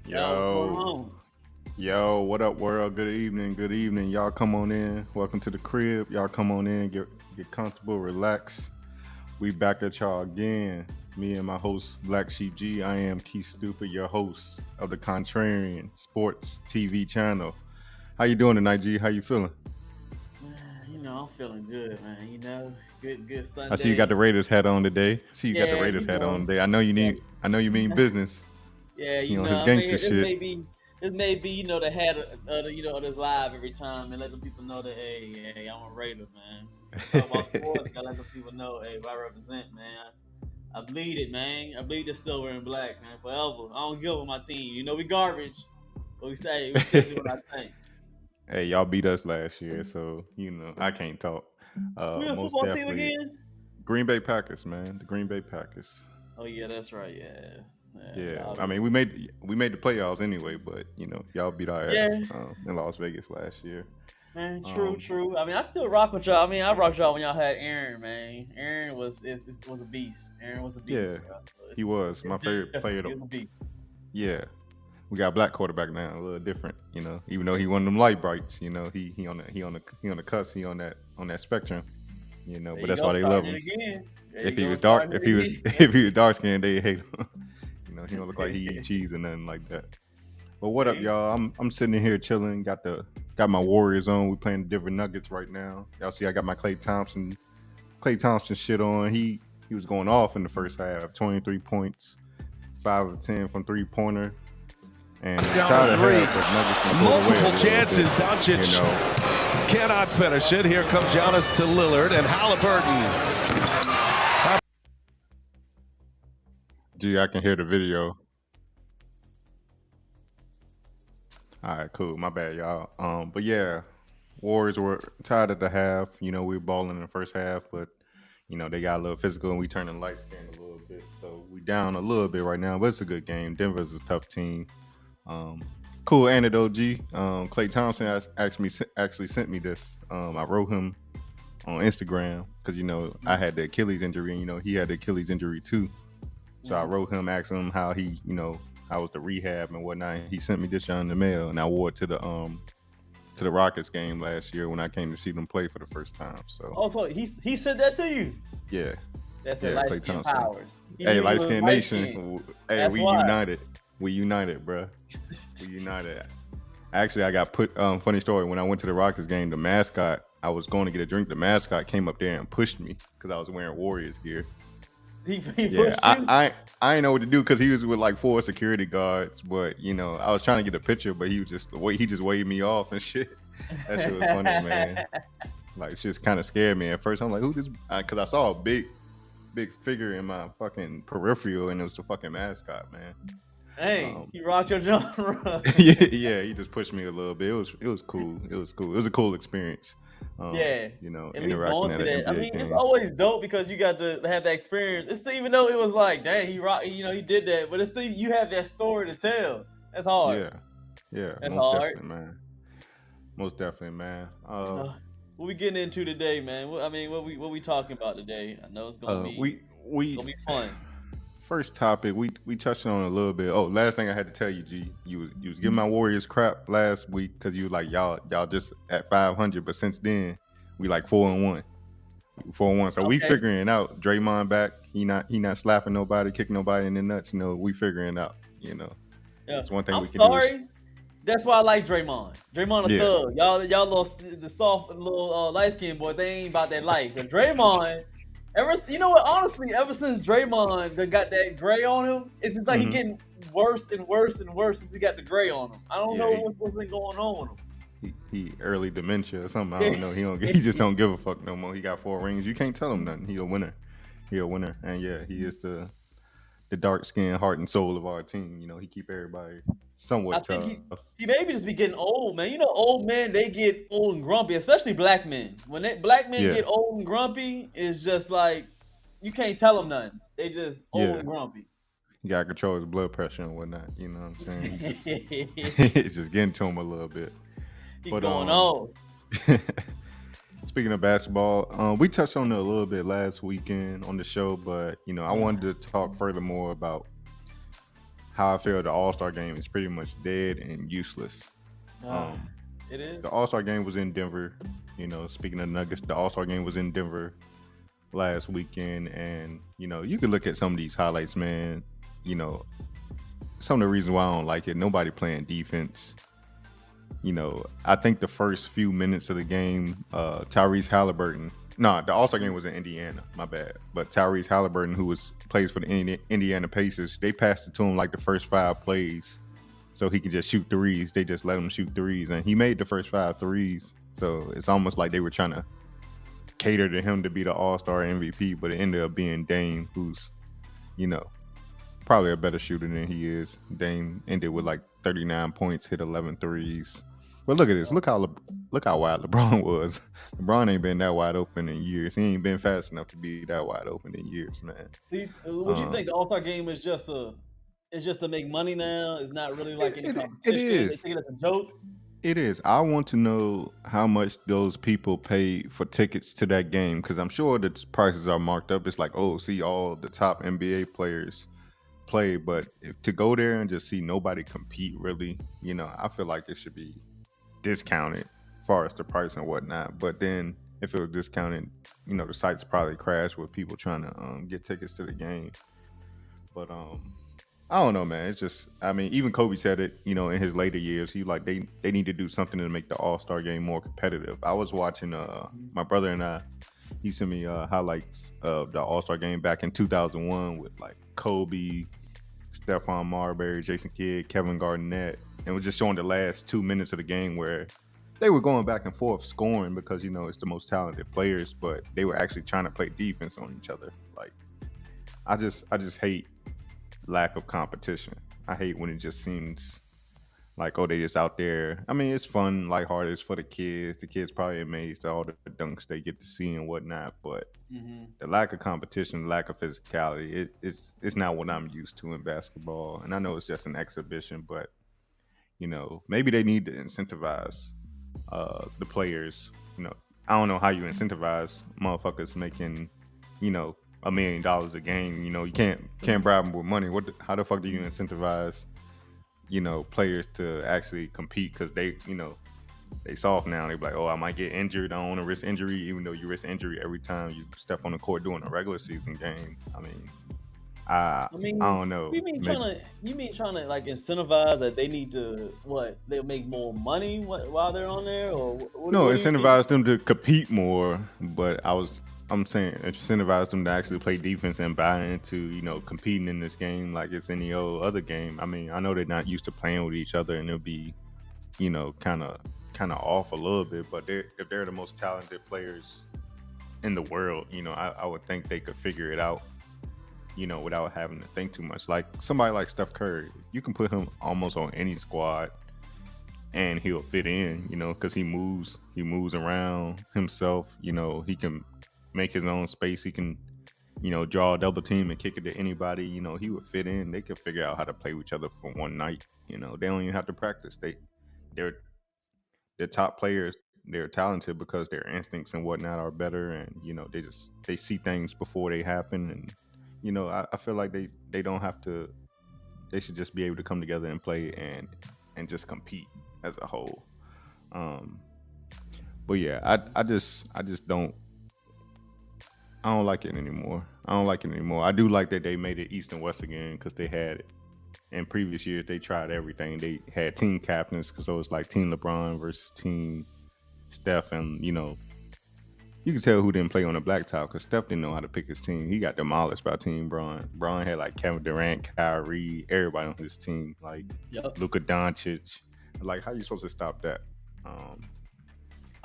Yo, what's going Yo, on? what up, world? Good evening. Y'all come on in. Welcome to the crib. Y'all come on in, get comfortable, relax. We back at y'all again. Me and my host, Black Sheep G. I am Keith Stupid, your host of the Contrarian Sports TV channel. How you doing tonight, G? How you feeling? Man, I'm feeling good, man. Good I see you got Sunday. the Raiders hat on today. I see you got the Yeah, Raiders hat on today. I know yeah, I know you mean business. yeah. His I mean, gangster shit. this may be, the head of this live every time and let the people know that, hey, I'm a Raider, man. We talk about sports, gotta let the people know, hey, what I represent, man. I bleed it, man. I bleed the silver and black, man, forever. I don't give up my team. We garbage, but we still do what I think. Hey, y'all beat us last year, so I can't talk. We a Most football team definitely, again? Green Bay Packers, man. The Green Bay Packers. Oh yeah, that's right. Yeah, yeah, Yeah, y'all I be. mean we made the playoffs anyway, but y'all beat our ass Yeah, in Las Vegas last year. man, true, Um, true. I mean, I still rock with y'all. I mean, I rocked y'all when y'all had Aaron, man. Aaron was a beast. Aaron was a beast, yeah, bro. So he was it's my favorite different. player. He was a beast. Yeah, we got a black quarterback now, a little different. Even though he one of them light brights, he on the cusp, he on that spectrum. There But you that's go, why they love starting it him. again. There If you he go, was dark, starting if he was it if he was dark skinned, they hate him. He don't look like he eat again. cheese or nothing like that. But what There up, you y'all? I'm sitting in here chilling. Got my Warriors on. We playing the Denver Nuggets right now. Y'all see, I got my Clay Thompson shit on. He was going off in the first half. 23 points, 5 of 10 from 3-pointer, and we Down tied to at three. half, but Nuggets can pull away a Multiple little bit. chances. You Doncic know, cannot finish it. Here comes Giannis to Lillard and Halliburton. gee, I can hear the video. All right, cool. My bad, y'all. But yeah, Warriors were tied at the half. We were balling in the first half, but they got a little physical and we turning light skin a little bit. So we down a little bit right now, but it's a good game. Denver's a tough team. Um, cool anecdote, G. Clay Thompson actually sent me this. I wrote him on Instagram because I had the Achilles injury and he had the Achilles injury too. So I Mhm. wrote him, asking him how how was the rehab and whatnot. And he sent me this in the mail, and I wore it to the Rockets game last year when I came to see them play for the first time. So Also, he said that to you. yeah, That's the yeah, light Clay skin Thompson. powers. He Hey, knew you light was skin light skin. nation. Hey, That's we why. united. We united, bruh. We united. Actually, I got put. Funny story. When I went to the Rockets game, the mascot. I was going to get a drink. The mascot came up there and pushed me because I was wearing Warriors gear. He Yeah, pushed you. I didn't know what to do because he was with like 4 security guards. But I was trying to get a picture, but he was just the way he just waved me off and shit. That shit was funny, man. Like, shit kind of scared me at first. I'm like, who this? Because I saw a big figure in my fucking peripheral, and it was the fucking mascot, man. Hey, Um, he rocked your genre. yeah, he just pushed me a little bit. It was cool. It was cool. It was a cool experience. Yeah, at least Interacting going at through an that. I NBA mean, it's game. always dope because you got to have that experience. It's still, even though it was like, dang, he rock, he did that, but it's still you have that story to tell. That's hard. Yeah, yeah, That's most hard. definitely, man. Most definitely, man. Uh, what we getting into today, man? I mean, what we talking about today? I know it's gonna Uh, be we we gonna be fun. first topic we touched on a little bit. Oh, last thing I had to tell you, G, you was giving my Warriors crap last week because you was like y'all just at 500, but since then we like 4-1, 4-1. So we Okay. figuring out Draymond back. He not slapping nobody, kicking nobody in the nuts. We figuring out. Yeah, It's one thing I'm we can do is sorry. That's why I like Draymond. Draymond a yeah, thug. Y'all little the soft little light skinned boy. They ain't about that life. But Draymond, you know what? Honestly, ever since Draymond done got that gray on him, it's just like he hmm getting worse and worse and worse since he got the gray on him. I don't yeah. know what's been going on with He early dementia or something. I don't him. know. He just don't give a fuck no more. He got 4 rings. You can't tell him nothing. He a winner. He a winner. And yeah, he is the dark skin, heart and soul of our team. He keep everybody I somewhat think tough. he maybe just be getting old, man. You know, old men they get old and grumpy, especially black men. When black men Yeah, get old and grumpy, it's just like you can't tell them nothing. They just old yeah. and grumpy. He got to control his blood pressure and whatnot. You know what I'm saying? He just He it's just getting to him a little bit. But going on. speaking of basketball, we touched on it a little bit last weekend on the show, but I wanted to talk furthermore about how I feel the All Star game is pretty much dead and useless. Ah, Um, it the is. All Star game was in Denver. Speaking of Nuggets, the All Star game was in Denver last weekend, and you could look at some of these highlights, man. You know, some of the reasons why I don't like it. Nobody playing defense. I think the first few minutes of the game, Tyrese Halliburton. No, the All Star game was in Indiana. My bad. But Tyrese Halliburton, who plays for the Indiana Pacers, they passed it to him like the first 5 plays, so he could just shoot threes. They just let him shoot threes, and he made the first 5 threes. So it's almost like they were trying to cater to him to be the All Star MVP, but it ended up being Dame, who's you know probably a better shooter than he is. Dame ended with like 39 points, hit 11 threes. But look at this. Look how wide LeBron was. LeBron ain't been that wide open in years. He ain't been fast enough to be that wide open in years, man. See, what you think? Um, The All Star game is just to make money now. It's not really like any it competition. They is. take it as a joke. It is. I want to know how much those people pay for tickets to that game because I'm sure the prices are marked up. It's like, oh, see all the top NBA players play, but to go there and just see nobody compete, really, I feel like it should be discounted as far as the price and whatnot. But then if it was discounted, the sites probably crash with people trying to get tickets to the game. But I don't know, man. It's just, I mean, even Kobe said it, in his later years. He like they need to do something to make the All Star game more competitive. I was watching my brother and I. He sent me highlights of the All Star game back in 2001 with like Kobe, Stephon Marbury, Jason Kidd, Kevin Garnett, and was just showing the last 2 minutes of the game where they were going back and forth scoring because it's the most talented players, but they were actually trying to play defense on each other. Like I just hate lack of competition. I hate when it just seems like, oh, they just out there. I mean, it's fun, lighthearted. It's for the kids. The kids probably amazed at all the dunks they get to see and whatnot. But Hmm. the lack of competition, lack of physicality, it's not what I'm used to in basketball. And I know it's just an exhibition, but maybe they need to incentivize the players. I don't know how you incentivize motherfuckers making, you know, $1 million a game. You can't bribe them with money. How the fuck do you incentivize, players to actually compete? Because they soft now. They be like, oh, I might get injured. I don't want to risk injury, even though you risk injury every time you step on the court during a regular season game. I mean, I I mean, don't know. Maybe you mean trying to like incentivize that they need to what they'll make more money while they're on there, or no, what do you mean? incentivize them to compete more. But I'm saying incentivize them to actually play defense and buy into competing in this game like it's any old other game. I mean, I know they're not used to playing with each other, and it'll be kind of off a little bit. But if they're the most talented players in the world, I would think they could figure it out. Without having to think too much. Like somebody like Steph Curry, you can put him almost on any squad, and he'll fit in. Because he moves around himself. He can make his own space. He can, draw a double team and kick it to anybody. He would fit in. They could figure out how to play with each other for one night. They don't even have to practice. They're the top players. They're talented because their instincts and whatnot are better, and they see things before they happen. And I feel like they don't have to. They should just be able to come together and play and just compete as a whole. Um, but yeah, I just don't like it anymore. I don't like it anymore. I do like that they made it East and West again because they had in previous years they tried everything. They had team captains because it was like Team LeBron versus Team Steph, and you can tell who didn't play on the blacktop because Steph didn't know how to pick his team. He got demolished by Team Braun. Braun had like Kevin Durant, Kyrie, everybody on his team, like Yep. Luka Doncic. Like, how you supposed to stop that? Um,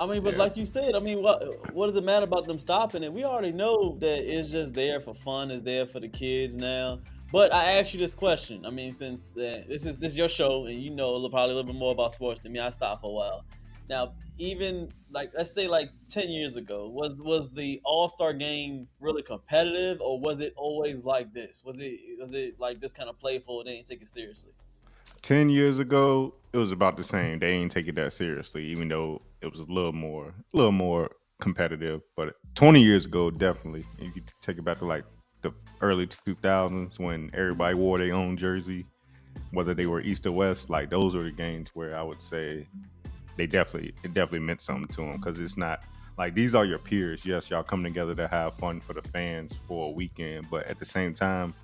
I mean, but yeah, like you said, I mean, what does it matter about them stopping it? We already know that it's just there for fun. It's there for the kids now. But I asked you this question. I mean, since this is your show, and you know probably a little bit more about sports than me. I stopped for a while. Now, even like let's say like 10 years ago, was the All Star game really competitive, or was it always like this? Was it like this kind of playful? They didn't take it seriously. 10 years ago, it was about the same. They ain't take it that seriously, even though it was a little more competitive. But 20 years ago, definitely, you could take it back to like the early 2000s when everybody wore their own jersey. whether they were East or West, like those were the games where I would say it definitely meant something to them because it's not like these are your peers. Yes, y'all come together to have fun for the fans for a weekend, but at the same time,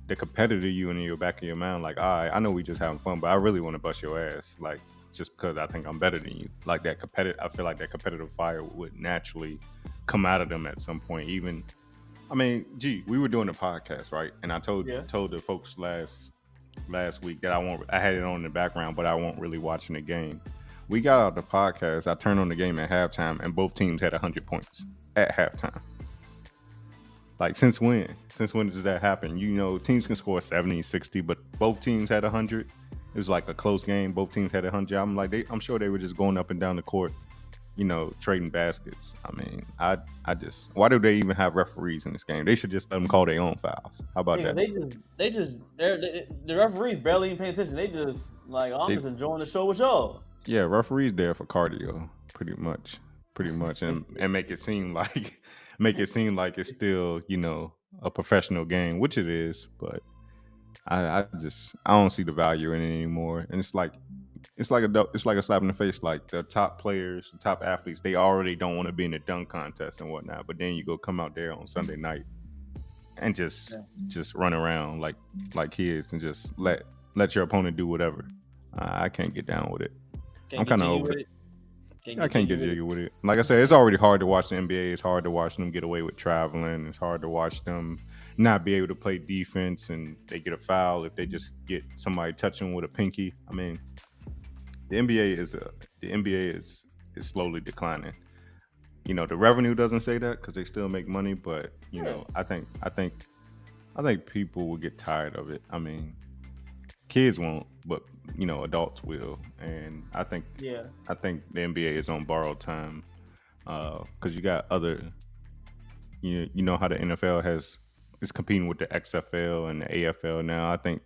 the competitor you in your back of your mind, like, all right, I know we just having fun, but I really want to bust your ass, like just because I think I'm better than you. Like that competitive, I feel like that competitive fire would naturally come out of them at some point. Even, I mean, gee, we were doing a podcast, right? And I Yeah. told the folks last week that I had it on in the background, but I won't really watching the game. We got out the podcast. I turned on the game at halftime, and both teams had 100 points at halftime. Like, since when? Since when does that happen? You know, teams can score 70, 60, but both teams had 100. It was like a close game. Both teams had 100. I'm sure they were just going up and down the court, you know, trading baskets. I mean, I just, why do they even have referees in this game? They should just let them call their own fouls. How about Yeah, that? the referees barely even paying attention. They just like, oh, I'm just enjoying the show with y'all. Yeah, referees there for cardio, pretty much, and make it seem like it's still, you know, a professional game, which it is. But I don't see the value in it anymore, and it's like a slap in the face. Like the top players, the top athletes, they already don't want to be in the dunk contest and whatnot, but then you go come out there on Sunday night and just run around like kids and just let your opponent do whatever. I can't get down with it. I'm kind of over it. I can't get jiggy with it. Like I said, it's already hard to watch the NBA. It's hard to watch them get away with traveling. It's hard to watch them not be able to play defense and they get a foul if they just get somebody touching with a pinky. I mean, the NBA is slowly declining. You know, the revenue doesn't say that because they still make money, but you know, I think people will get tired of it. I mean, kids won't, but you know, adults will, and I think the NBA is on borrowed time because you got other, you know how the NFL is competing with the XFL and the AFL now. I think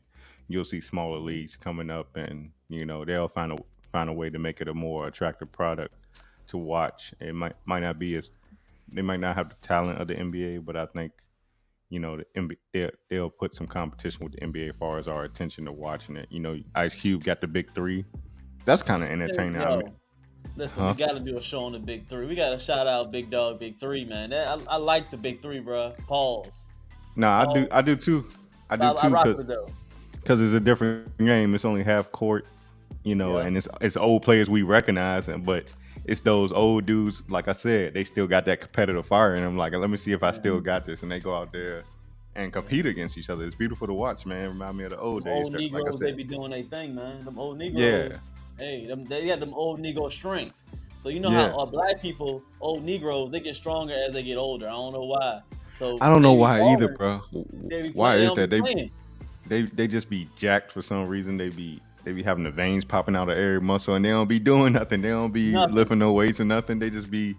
you'll see smaller leagues coming up, and you know they'll find a way to make it a more attractive product to watch. It might not be as they might not have the talent of the NBA, but I think you know the NBA, they'll put some competition with the NBA as far as our attention to watching it. You know, Ice Cube got the big three. That's kind of entertaining. I mean, Listen, we got to do a show on the big three. We got to shout out Big Dog, Big Three, man. I like the big three, bro. Pause. Nah, I do too. I rock with it though. Because it's a different game. It's only half court, you know, and it's old players we recognize, but it's those old dudes. Like I said, they still got that competitive fire in them. Like, let me see if I still got this, and they go out there and compete against each other. It's beautiful to watch, man. Remind me of the old days. Old Negroes, like they be doing their thing, man. Them old Negroes. Yeah. Hey, they got them old Negro strength. So you know how black people, old Negroes, they get stronger as they get older. I don't know why. So I don't know why either, bro. Why is that? They just be jacked for some reason. They be having the veins popping out of every muscle, and they don't be doing nothing. They don't be lifting no weights or nothing. They just be,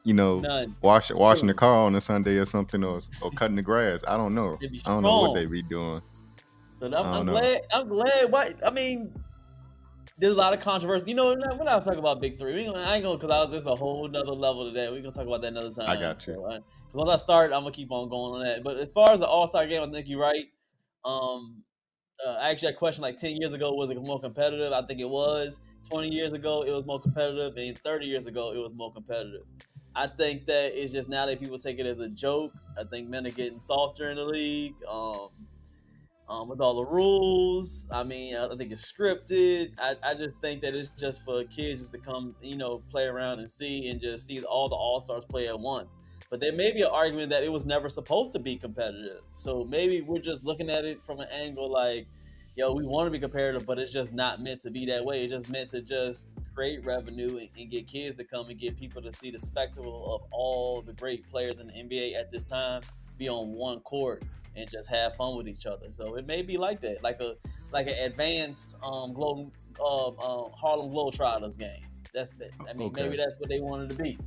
you know, washing the car on a Sunday or something, or cutting the grass. I don't know. I don't know what they be doing. So I'm glad. Why? I mean, there's a lot of controversy. You know, we're not talking about big three. I ain't gonna, because there's a whole nother level to that. We're gonna talk about that another time. I got you. Because once I start, I'm gonna keep on going on that. But as far as the All-Star game, I think you're right. I actually had a question like 10 years ago, was it more competitive? I think it was. 20 years ago, it was more competitive. And 30 years ago, it was more competitive. I think that it's just now that people take it as a joke. I think men are getting softer in the league. With all the rules, I mean, I think it's scripted. I just think that it's just for kids just to come, you know, play around and see all the All-Stars play at once. But there may be an argument that it was never supposed to be competitive. So maybe we're just looking at it from an angle like, yo, we want to be competitive, but it's just not meant to be that way. It's just meant to just create revenue and get kids to come and get people to see the spectacle of all the great players in the NBA at this time be on one court and just have fun with each other. So it may be like that, like an advanced Harlem Globetrotters game. Maybe that's what they wanted to be.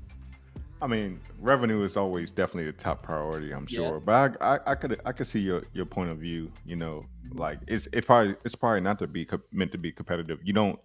I mean, revenue is always definitely the top priority, I'm sure. But I could see your point of view. You know, like it's probably not to be meant to be competitive. You don't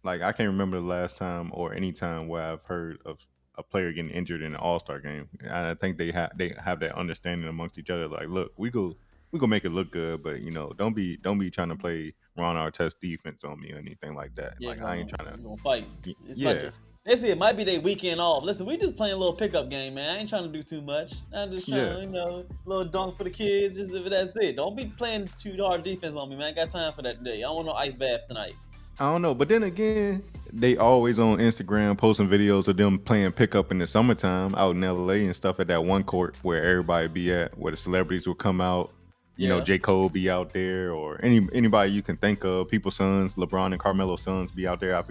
like. I can't remember the last time or any time where I've heard of a player getting injured in an All-Star game. I think they have that understanding amongst each other. Like, look, we go we gonna make it look good, but don't be trying to play Ron Artest defense on me or anything like that. Yeah, Like I ain't trying we gonna fight. to. It's Yeah, it might be their weekend off. Listen, we just playing a little pickup game, man. I ain't trying to do too much. I'm just trying yeah. to, little dunk for the kids. Just if that's it. Don't be playing too hard defense on me, man. I got time for that today. I don't want no ice baths tonight. I don't know, but then again, they always on Instagram posting videos of them playing pickup in the summertime out in LA and stuff at that one court where everybody be at, where the celebrities will come out. Yeah. J. Cole be out there, or anybody you can think of. People's sons, LeBron and Carmelo's sons be out there. I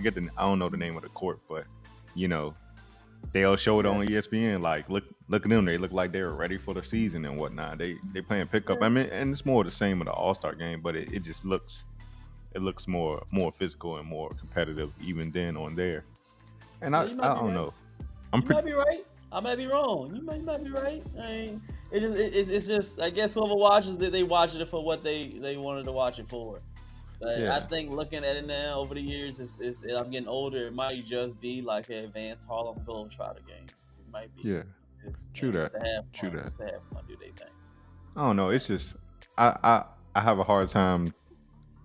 don't know the name of the court, but they'll show it on ESPN. Like, look at them. They look like they're ready for the season and whatnot. They playing pickup. I mean, and it's more the same with the All-Star game, but it just looks more physical and more competitive even then on there. And I don't know. You might be right. I might be wrong. You might be right. I mean, it's just I guess whoever watches it, they watch it for what they wanted to watch it for. But Yeah. I think looking at it now over the years, I'm getting older. It might just be like an advanced Harlem Globetrotter game. It might be. Yeah. True that. True that. Just to have fun, do they think? I don't know. It's just I have a hard time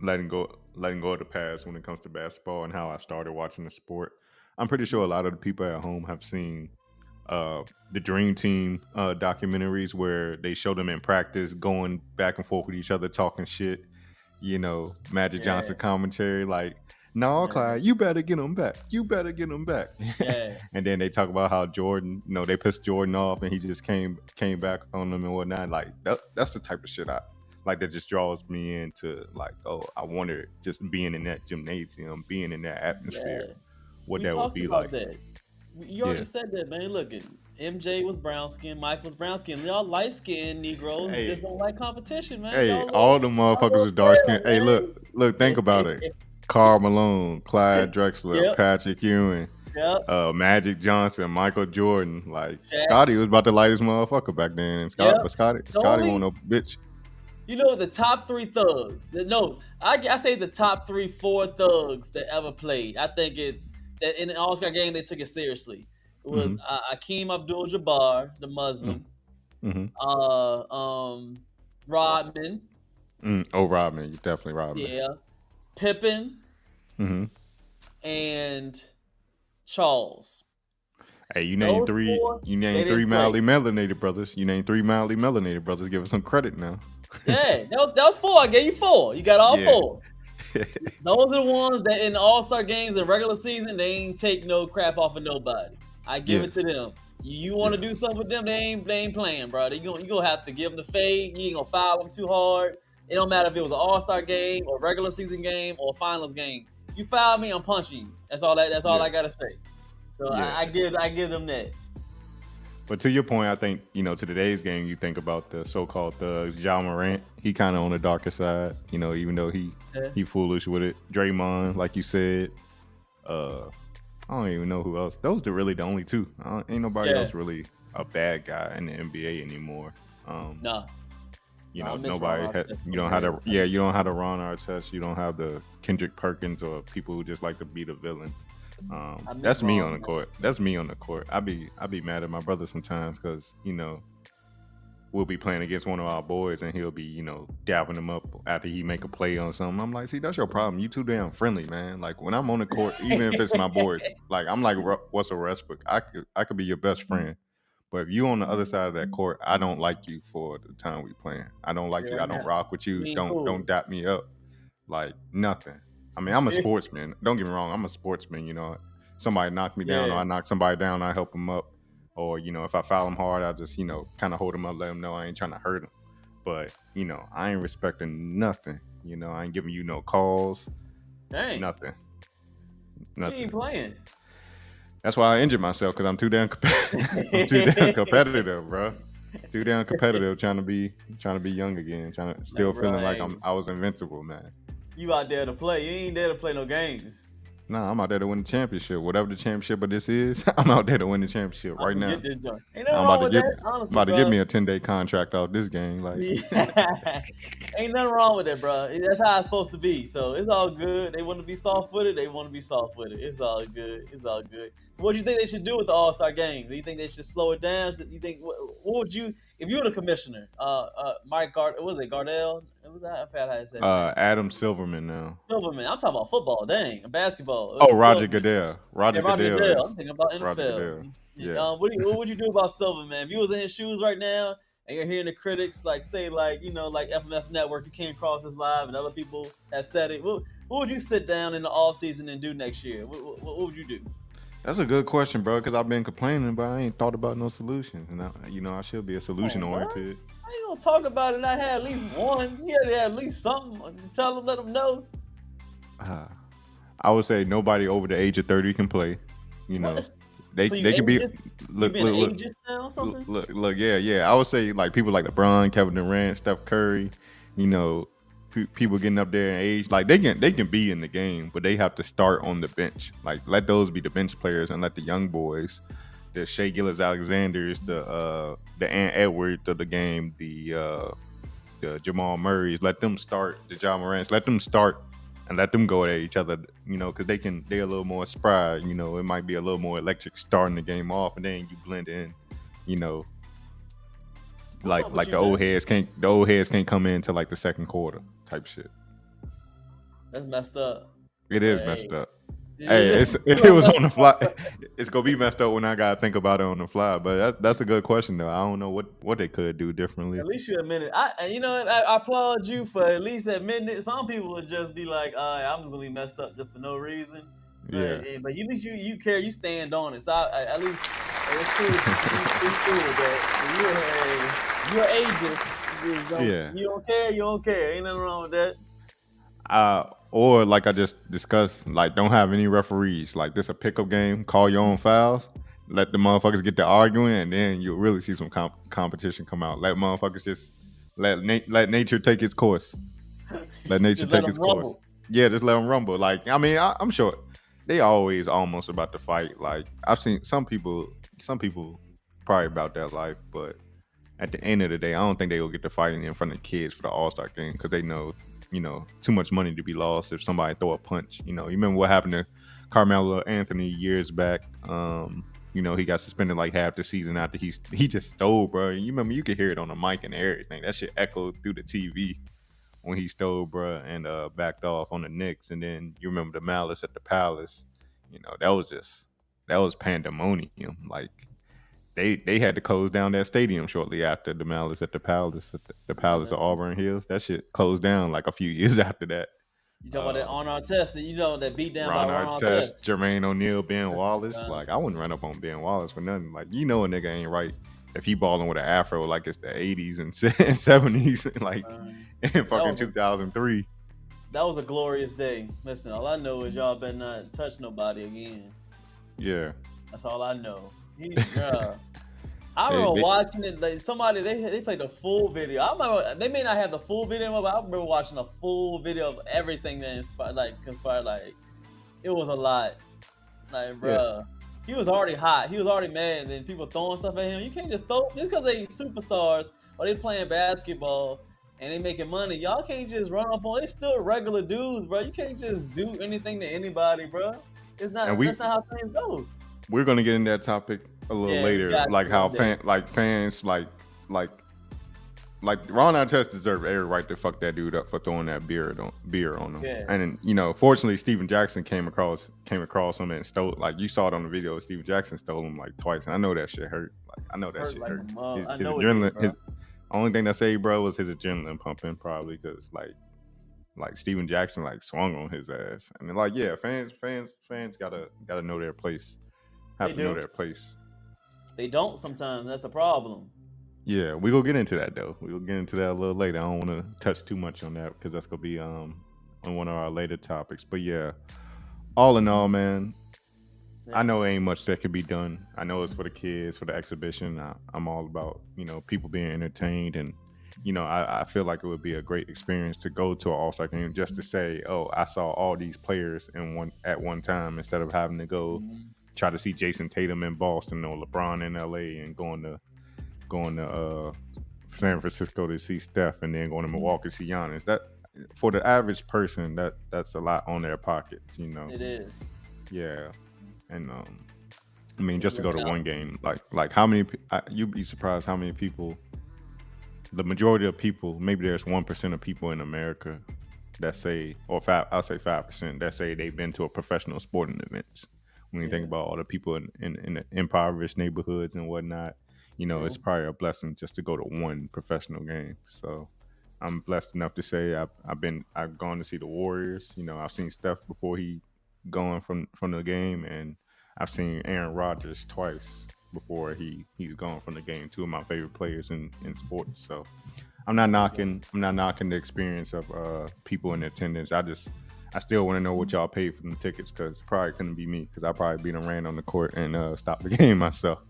letting go of the past when it comes to basketball and how I started watching the sport. I'm pretty sure a lot of the people at home have seen the Dream Team documentaries where they show them in practice going back and forth with each other talking shit. Magic Johnson commentary like, "No, Clyde, you better get him back. You better get him back." Yeah. And then they talk about how Jordan, they pissed Jordan off and he just came back on them and whatnot. Like that's the type of shit I like that just draws me into like, oh, I wonder just being in that gymnasium, being in that atmosphere, what that would be like. That. You already said that, man. Look, MJ was brown skin, Mike was brown skin. Y'all light skinned Negroes just don't like competition, man. Hey, all the motherfuckers are dark skinned. Hey, look, think about it. Karl Malone, Clyde Drexler, Patrick Ewing, Magic Johnson, Michael Jordan. Like Scotty was about the lightest motherfucker back then. But Scotty wasn't no bitch. The top 3 thugs. I say the top 3-4 thugs that ever played. I think it's that in the All-Star game they took it seriously. It was Akeem Abdul-Jabbar, the Muslim. Rodman. Rodman, definitely Rodman. Yeah. Pippen. And Charles. Hey, you named three mildly melanated brothers. Give us some credit now. Yeah, that was 4. I gave you 4. You got all 4. Those are the ones that in the All-Star games and regular season, they ain't take no crap off of nobody. I give it to them. You want to do something with them, they ain't playing, bro. You gonna have to give them the fade. You ain't gonna foul them too hard. It don't matter if it was an All-Star game or regular season game or finals game. You foul me, I'm punching you. That's all I gotta say. So I give them that. But to your point, I think, to today's game, you think about the so-called thugs. Ja Morant, he kind of on the darker side, even though he foolish with it. Draymond, like you said. I don't even know who else. Those are really the only 2. Ain't nobody else really a bad guy in the NBA anymore. No. Nobody. You don't have the. Yeah, you don't have the Ron Artest. You don't have the Kendrick Perkins or people who just like to be the villain. That's me on the court. That's me on the court. I be mad at my brother sometimes because we'll be playing against one of our boys and he'll be dabbing him up after he make a play on something. I'm like, see, that's your problem. You too damn friendly, man. Like when I'm on the court, even if it's my boys, like I'm like Russell Westbrook. I could be your best friend, but if you on the other side of that court, I don't like you for the time we playing. I don't like you. I don't rock with you. Don't dap me up. Like nothing. I mean, I'm a sportsman. Don't get me wrong. I'm a sportsman. Somebody knock me down or I knock somebody down, I help them up. Or, if I foul them hard, I just, kind of hold them up, let them know I ain't trying to hurt them. But, I ain't respecting nothing. I ain't giving you no calls. Dang. Nothing. You ain't playing. That's why I injured myself, because I'm too damn competitive, bro. Too damn competitive, trying to be young again, feeling like I was invincible, man. You out there to play. You ain't there to play no games. Nah, I'm out there to win the championship. Whatever the championship of this is, I'm out there to win the championship right now. I'm about to give me a 10-day contract off this game. Like, ain't nothing wrong with it, bro. That's how it's supposed to be. So it's all good. They want to be soft-footed. They want to be soft-footed. It's all good. It's all good. So what do you think they should do with the All-Star game? Do you think they should slow it down? Do you think what would you if you were the commissioner, was it Gardell? It was I forgot how to say his name. Adam Silverman now. Silverman. I'm talking about football. Dang, basketball. Oh, Roger Silverman. Goodell. Yeah, Roger Roger Goodell Goodell. I'm is thinking about Roger NFL. Goodell. Yeah. What would you do about Silverman? If you was in his shoes right now and you're hearing the critics like say like like FMF Network, you came across this live and other people have said it. What would you sit down in the off season and do next year? What would you do? That's a good question, bro. Because I've been complaining, but I ain't thought about no solutions. And I should be a solution oriented. How you gonna talk about it and not have at least one? You had to have at least something to tell them, let them know. I would say nobody over the age of 30 can play. They can be look, yeah. I would say like people like LeBron, Kevin Durant, Steph Curry, people getting up there in age, like they can be in the game, but they have to start on the bench. Like let those be the bench players and let the young boys, the Shea Gilgeous-Alexanders, the Ant Edwards of the game, the Jamal Murrays, let them start, the Ja Morants, let them start and let them go at each other, because they're a little more spry. It might be a little more electric starting the game off, and then you blend in, like the old heads can't come in till like the second quarter type shit. That's messed up. It is messed up. Hey, it was on the fly. It's gonna be messed up when I gotta think about it on the fly. But that's a good question though. I don't know what they could do differently. At least you admit it. I applaud you for at least admitting it. Some people would just be like, I'm just gonna be messed up just for no reason. Yeah. But at least you care. You stand on it. So at least it's cool. It's cool that you're ageist. Yeah. You don't care. You don't care. Ain't nothing wrong with that. Or like I just discussed, like don't have any referees. Like this a pickup game. Call your own fouls. Let the motherfuckers get to arguing, and then you'll really see some competition come out. Let motherfuckers just let nature take its course. Let nature take its course. Yeah, just let them rumble. Like I'm sure they always almost about to fight. Like I've seen some people probably about that life, but at the end of the day, I don't think they will get to fighting in front of kids for the All-Star game because they know. Too much money to be lost if somebody throw a punch. You remember what happened to Carmelo Anthony years back. He got suspended like half the season after he just stole, bro. You remember you could hear it on the mic and everything. That shit echoed through the TV when he stole, bro, and backed off on the Knicks. And then you remember the Malice at the Palace. That was pandemonium. Like they had to close down that stadium shortly after the Malice at the Palace, the Palace of Auburn Hills. That shit closed down like a few years after that. You talking about that on our test, that beat down Ron by Ron Artest, Jermaine O'Neal, Ben Wallace. Like I wouldn't run up on Ben Wallace for nothing. Like a nigga ain't right if he balling with an afro like it's the 80s and 70s, like in fucking 2003. That was a glorious day. Listen, all I know is y'all better not touch nobody again. Yeah. That's all I know. I remember watching it. Like somebody, they played the full video. I remember they may not have the full video, but I remember watching a full video of everything that conspired. Like it was a lot. Like, bruh, he was already hot. He was already mad. And then people throwing stuff at him. You can't just throw just because they superstars or they playing basketball and they making money. Y'all can't just run up on. They still regular dudes, bro. You can't just do anything to anybody, bro. That's not how things go. We're gonna get into that topic a little later, like how fans like Ron Artest deserved every right to fuck that dude up for throwing that beer on him. Yeah. And then, fortunately, Steven Jackson came across him and stole. Like you saw it on the video, Steven Jackson stole him like twice, and I know that shit hurt. Like I know that shit hurt. His adrenaline, his only thing that saved bro was his adrenaline pumping, probably because like Steven Jackson like swung on his ass, and then fans gotta know their place. Have to know their place. They don't sometimes. That's the problem. Yeah, we gonna get into that though. We'll get into that a little later. I don't want to touch too much on that because that's gonna be on one of our later topics. But yeah, all in all, man, I know ain't much that could be done. I know it's for the kids, for the exhibition. I'm all about people being entertained, and I feel like it would be a great experience to go to an All-Star game just to say, oh, I saw all these players at one time instead of having to go. Try to see Jason Tatum in Boston or LeBron in LA and going to San Francisco to see Steph and then going to Milwaukee to see Giannis. That for the average person, that's a lot on their pockets, It is. Yeah, and just to go to one game, like how many? You'd be surprised how many people the majority of people, maybe there's 1% of people in America that say, or I'll say 5% that say they've been to a professional sporting events. When you think about all the people in the impoverished neighborhoods and whatnot, it's probably a blessing just to go to one professional game. So I'm blessed enough to say I've gone to see the Warriors. I've seen Steph before he gone from the game, and I've seen Aaron Rodgers twice before he's gone from the game. Two of my favorite players in sports. So I'm not knocking the experience of people in attendance. I still want to know what y'all paid for them tickets, because it probably couldn't be me, because I probably be done ran on the court and stopped the game myself.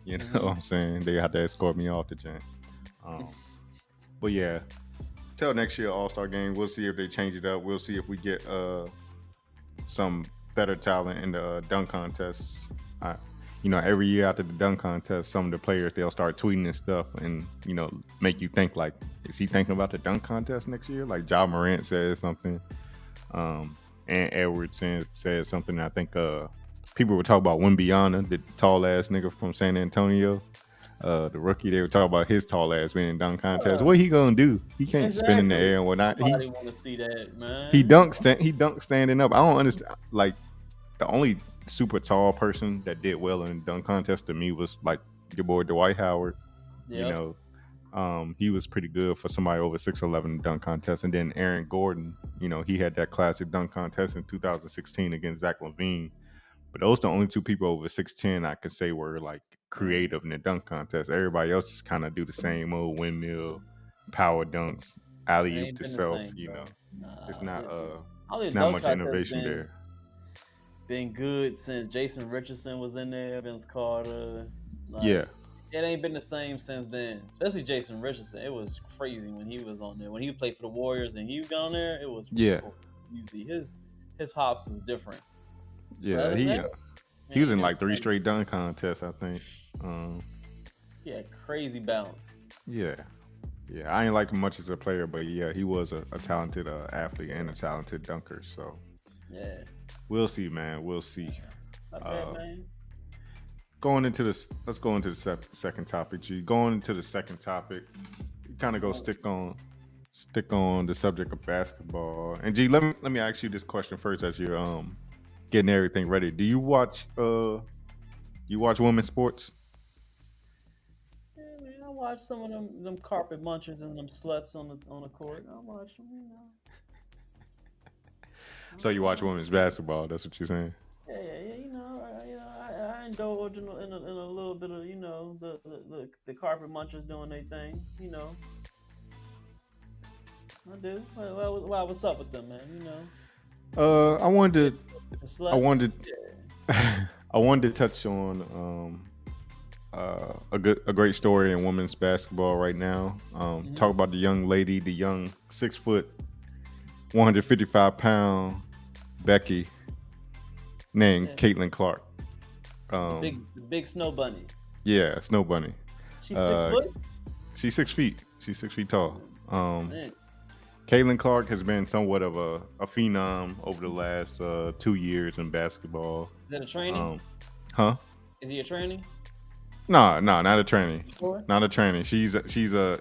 You know what I'm saying? They had to escort me off the gym. But yeah, till next year All-Star game, we'll see if they change it up. We'll see if we get some better talent in the dunk contests. Every year after the dunk contest, some of the players, they'll start tweeting and stuff, and make you think, like, is he thinking about the dunk contest next year? Like Ja Morant said something, and Edwards said something. I think people were talking about Wembyana, the tall ass nigga from San Antonio, the rookie. They were talking about his tall ass being in dunk contest. What he gonna do? He can't spin in the air and whatnot. Nobody want to see that, man. He dunked standing up. I don't understand. Like, the only super tall person that did well in the dunk contest to me was like your boy Dwight Howard. Yep. He was pretty good for somebody over 6'11" dunk contest. And then Aaron Gordon, he had that classic dunk contest in 2016 against Zach LaVine. But those are the only two people over 6'10" I could say were like creative in the dunk contest. Everybody else just kind of do the same old windmill, power dunks, alley-oop to self. It's not much innovation there. Been good since Jason Richardson was in there, Vince Carter. It ain't been the same since then. Especially Jason Richardson. It was crazy when he was on there. When he played for the Warriors and he was on there, it was easy. His hops was different. Yeah, he was in like 3 straight dunk contests, I think. Crazy balance. Yeah, I ain't like him much as a player, but yeah, he was a talented athlete and a talented dunker. So yeah, we'll see, man. We'll see. Man. Let's go into the second topic. G, going into the second topic, kind of go stick on the subject of basketball. And G, let me ask you this question first, as you're getting everything ready. Do you watch women's sports? Yeah, man, I watch some of them carpet munchers and them sluts on the court. I watch them, So you watch women's basketball? That's what you're saying? Yeah. I indulge in a little bit of the carpet munchers doing their thing. I do. Well, what's up with them, man? I wanted to touch on a great story in women's basketball right now. Talk about the young lady, the young 6 foot, 155-pound Becky named Caitlin Clark. The big snow bunny. Yeah, snow bunny. She's 6 foot? She's 6 feet. She's 6 feet tall. Caitlin Clark has been somewhat of a phenom over the last 2 years in basketball. Is that a training? Is he a training? No, not a training. Sure? Not a training. She's a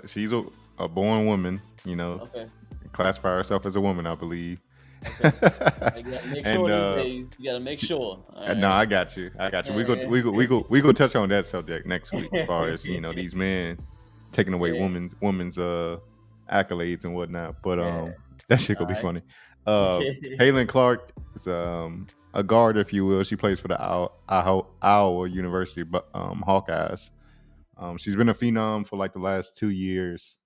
born woman. Okay. Classify herself as a woman, I believe. Okay. You gotta make sure these days. You gotta make sure. Right. No, I got you. We go touch on that subject next week, as far as these men taking away women's accolades and whatnot. But that shit gonna be funny. Caitlin Clark is a guard, if you will. She plays for the Iowa University Hawkeyes. She's been a phenom for like the last 2 years.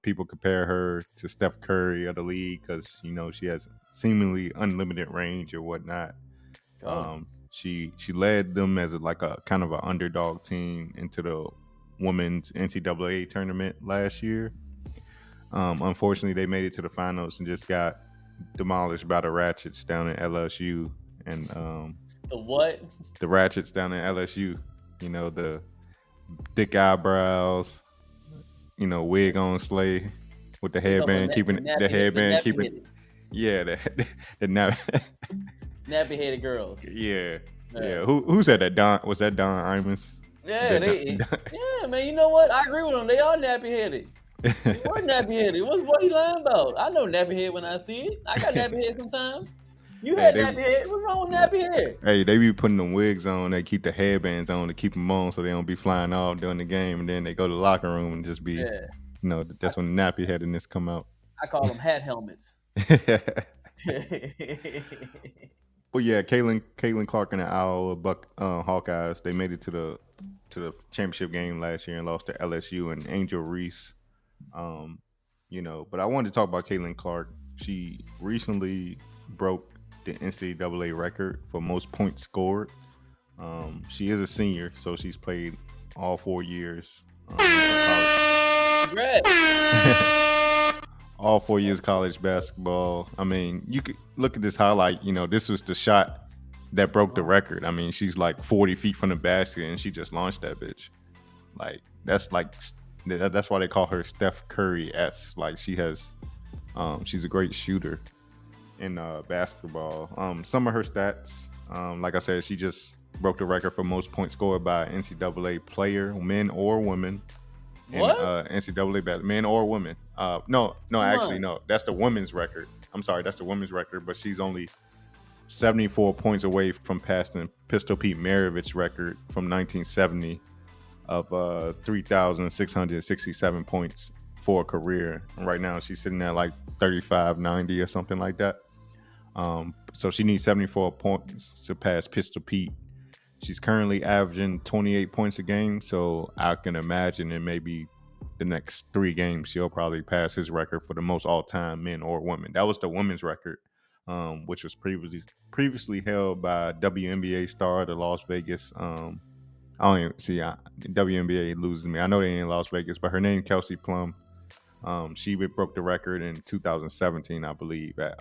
People compare her to Steph Curry of the league because she has seemingly unlimited range or whatnot. She led them as a kind of an underdog team into the women's NCAA tournament last year. Unfortunately, they made it to the finals and just got demolished by the Ratchets down in LSU. And the what? The Ratchets down in LSU. The thick eyebrows. Wig on Slay with the headband, keeping the headband, keeping. Yeah, the nappy headed girls. Yeah. Who said that? Was that Don Imus? Yeah, yeah, man. You know what? I agree with them. They are nappy headed. They were nappy headed. What he lying about? I know nappy head when I see it. I got nappy head sometimes. You Hey, had nappy head. What's wrong with nappy head? Hey, they be putting them wigs on. They keep the headbands on to keep them on so they don't be flying off during the game. And then they go to the locker room and just be, that's when the nappy headedness come out. I call them hat helmets. But yeah, Caitlin Clark and the Iowa Hawkeyes, they made it to the championship game last year and lost to LSU and Angel Reese. But I wanted to talk about Caitlin Clark. She recently broke the NCAA record for most points scored. She is a senior, so she's played all 4 years. Congrats. All 4 years college basketball. I mean, you could look at this highlight. This was the shot that broke the record. I mean, she's like 40 feet from the basket, and she just launched that bitch. That's why they call her Steph Curry-esque. Like she's a great shooter in basketball. Some of her stats, like I said, she just broke the record for most points scored by NCAA player, men or women. What? NCAA men or women. No, that's the women's record. I'm sorry, that's the women's record, but she's only 74 points away from passing Pistol Pete Maravich's record from 1970 of 3,667 points for a career. And right now she's sitting at like 3,590 or something like that. So she needs 74 points to pass Pistol Pete. She's currently averaging 28 points a game, so I can imagine in maybe the next 3 games she'll probably pass his record for the most all-time men or women. That was the women's record, which was previously held by WNBA star the Las Vegas. I don't even see WNBA loses me. I know they ain't in Las Vegas, but her name Kelsey Plum. She broke the record in 2017, I believe, at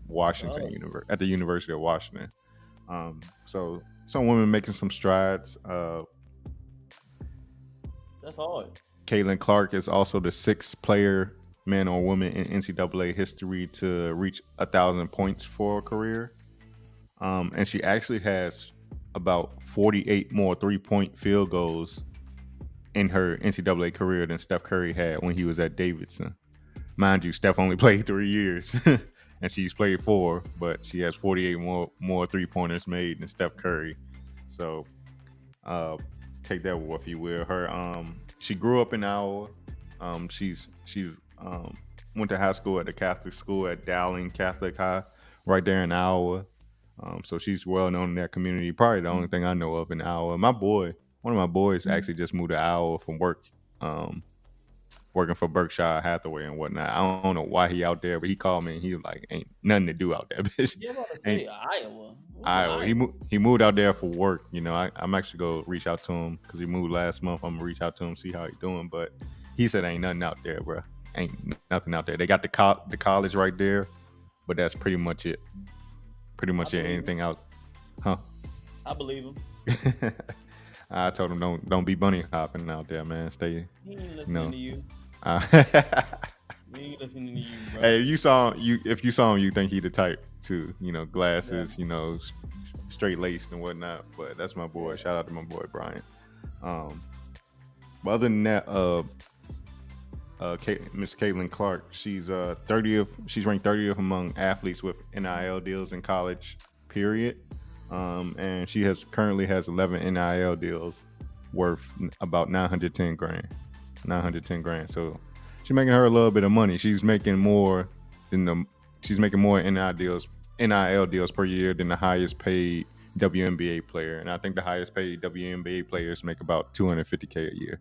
Washington at the University of Washington. So some women making some strides. That's hard. Caitlin Clark is also the 6th player, man or woman, in NCAA history to reach 1,000 points for a career. And she actually has about 48 more 3-point field goals in her NCAA career than Steph Curry had when he was at Davidson. Mind you, Steph only played 3 years. And she's played 4, but she has 48 more 3-pointers made than Steph Curry. So take that with you will. She grew up in Iowa. She's went to high school at the Catholic school at Dowling Catholic High, right there in Iowa. So she's well known in that community. Probably the only thing I know of in Iowa. One of my boys actually just moved to Iowa from work. Working for Berkshire Hathaway and whatnot. I don't know why he out there, but he called me and he was like, "Ain't nothing to do out there, bitch." Yeah, about to say Iowa. Iowa. He moved out there for work. I'm actually gonna reach out to him because he moved last month. I'm gonna reach out to him, see how he doing. But he said ain't nothing out there, bro. Ain't nothing out there. They got the college right there, but that's pretty much it. Anything out, huh? I believe him. I told him don't be bunny hopping out there, man. Stay. He ain't listening to you. He ain't listening to you, bro. Hey, if you saw him, you think he the type to, glasses, straight laced and whatnot. But that's my boy. Shout out to my boy Brian. But other than that, Miss Caitlin Clark, she's 30th. She's ranked 30th among athletes with NIL deals in college. Period. And she currently has 11 NIL deals worth about $910,000. So she's making her a little bit of money. She's making more NIL deals per year than the highest paid WNBA player. And I think the highest paid WNBA players make about $250K a year.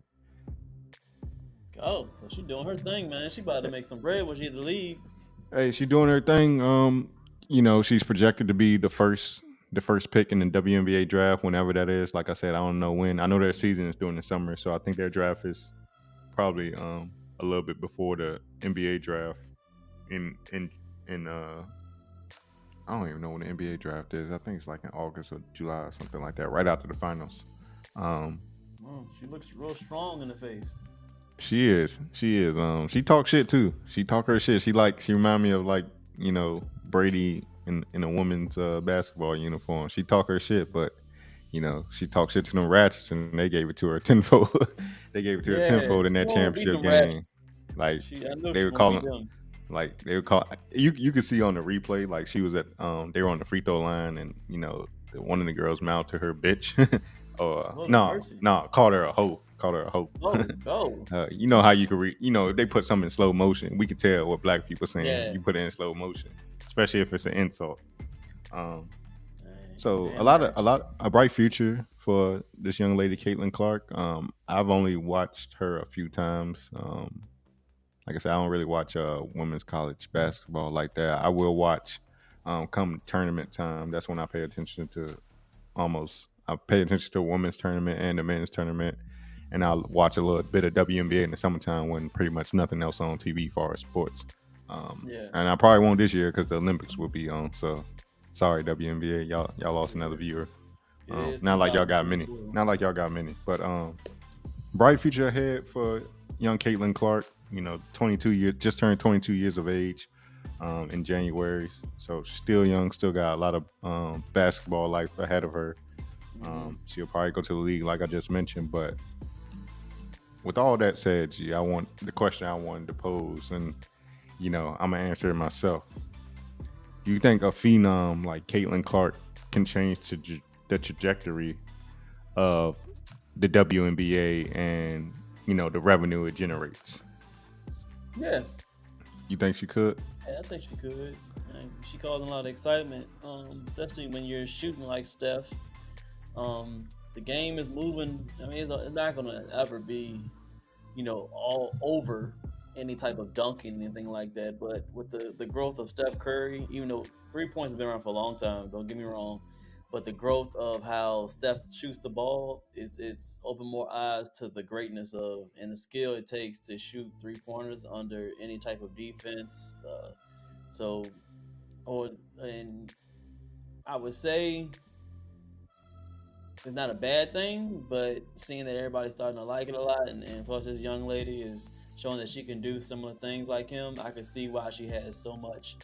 Oh, so she doing her thing, man. She about to make some bread when she hit the league. Hey, she doing her thing. She's projected to be the first pick in the WNBA draft, whenever that is. Like I said, I don't know when. I know their season is during the summer, so I think their draft is probably a little bit before the NBA draft. I don't even know when the NBA draft is. I think it's like in August or July or something like that, right after the finals. She looks real strong in the face. She is. She talks shit too. She talk her shit. She remind me of Brady in a woman's basketball uniform. She talk her shit, but she talked shit to them Ratchets, and they gave it to her tenfold. They gave it to her Yeah, tenfold in she that wanna beat championship them ratchets. game. Like I know they she were gonna beat calling, them. like they would call. You could see on the replay, like she was at they were on the free throw line, and one of the girls mouthed to her bitch. Or Lord have no, mercy. no, called her a hoe. Called her a hoe. Oh, go. You know how you could if they put something in slow motion, we could tell what black people saying. Yeah. You put it in slow motion, especially if it's an insult. Um, Dang, so damn right. a bright future for this young lady, Caitlin Clark. I've only watched her a few times. Like I said, I don't really watch women's college basketball like that. I will watch come tournament time. That's when I pay attention to I pay attention to the women's tournament and the men's tournament, and I'll watch a little bit of WNBA in the summertime when pretty much nothing else on TV for sports. Yeah. And I probably won't this year because the Olympics will be on. So sorry, WNBA, y'all lost another viewer. Not like y'all got many. Not like y'all got many. But bright future ahead for young Caitlin Clark. 22 years, just turned 22 years of age in January. So she's still young, still got a lot of basketball life ahead of her. She'll probably go to the league, like I just mentioned. But with all that said, G, the question I wanted to pose, and I'm gonna answer it myself. Do you think a phenom like Caitlin Clark can change the trajectory of the WNBA and the revenue it generates? Yeah. You think she could? Yeah, I think she could. She causing a lot of excitement, especially when you're shooting like Steph. The game is moving. I mean, it's not going to ever be, all over any type of dunking, anything like that. But with the growth of Steph Curry, even though 3 points have been around for a long time, don't get me wrong, but the growth of how Steph shoots the ball it's opened more eyes to the greatness of and the skill it takes to shoot 3-pointers under any type of defense. So, and I would say it's not a bad thing, but seeing that everybody's starting to like it a lot, and plus this young lady is showing that she can do similar things like him, I can see why she has so much,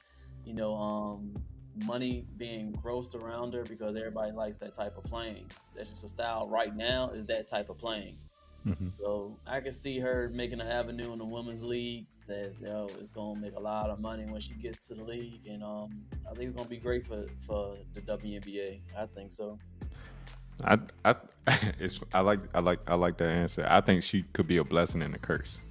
money being grossed around her because everybody likes that type of playing. That's just a style right now is that type of playing. Mm-hmm. So I can see her making an avenue in the women's league that is gonna make a lot of money when she gets to the league, and I think it's gonna be great for the WNBA. I think so. I like that answer. I think she could be a blessing and a curse.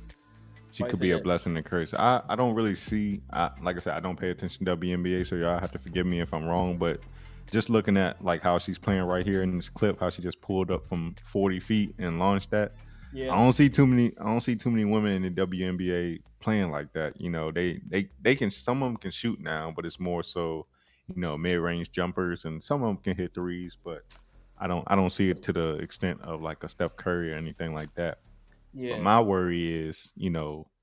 She could be a blessing and a curse. I don't really see. Like I said, I don't pay attention to WNBA, so y'all have to forgive me if I'm wrong. But just looking at like how she's playing right here in this clip, how she just pulled up from 40 feet and launched that. Yeah. I don't see too many women in the WNBA playing like that. They can. Some of them can shoot now, but it's more so mid-range jumpers, and some of them can hit threes, but I don't see it to the extent of like a Steph Curry or anything like that. Yeah. But my worry is,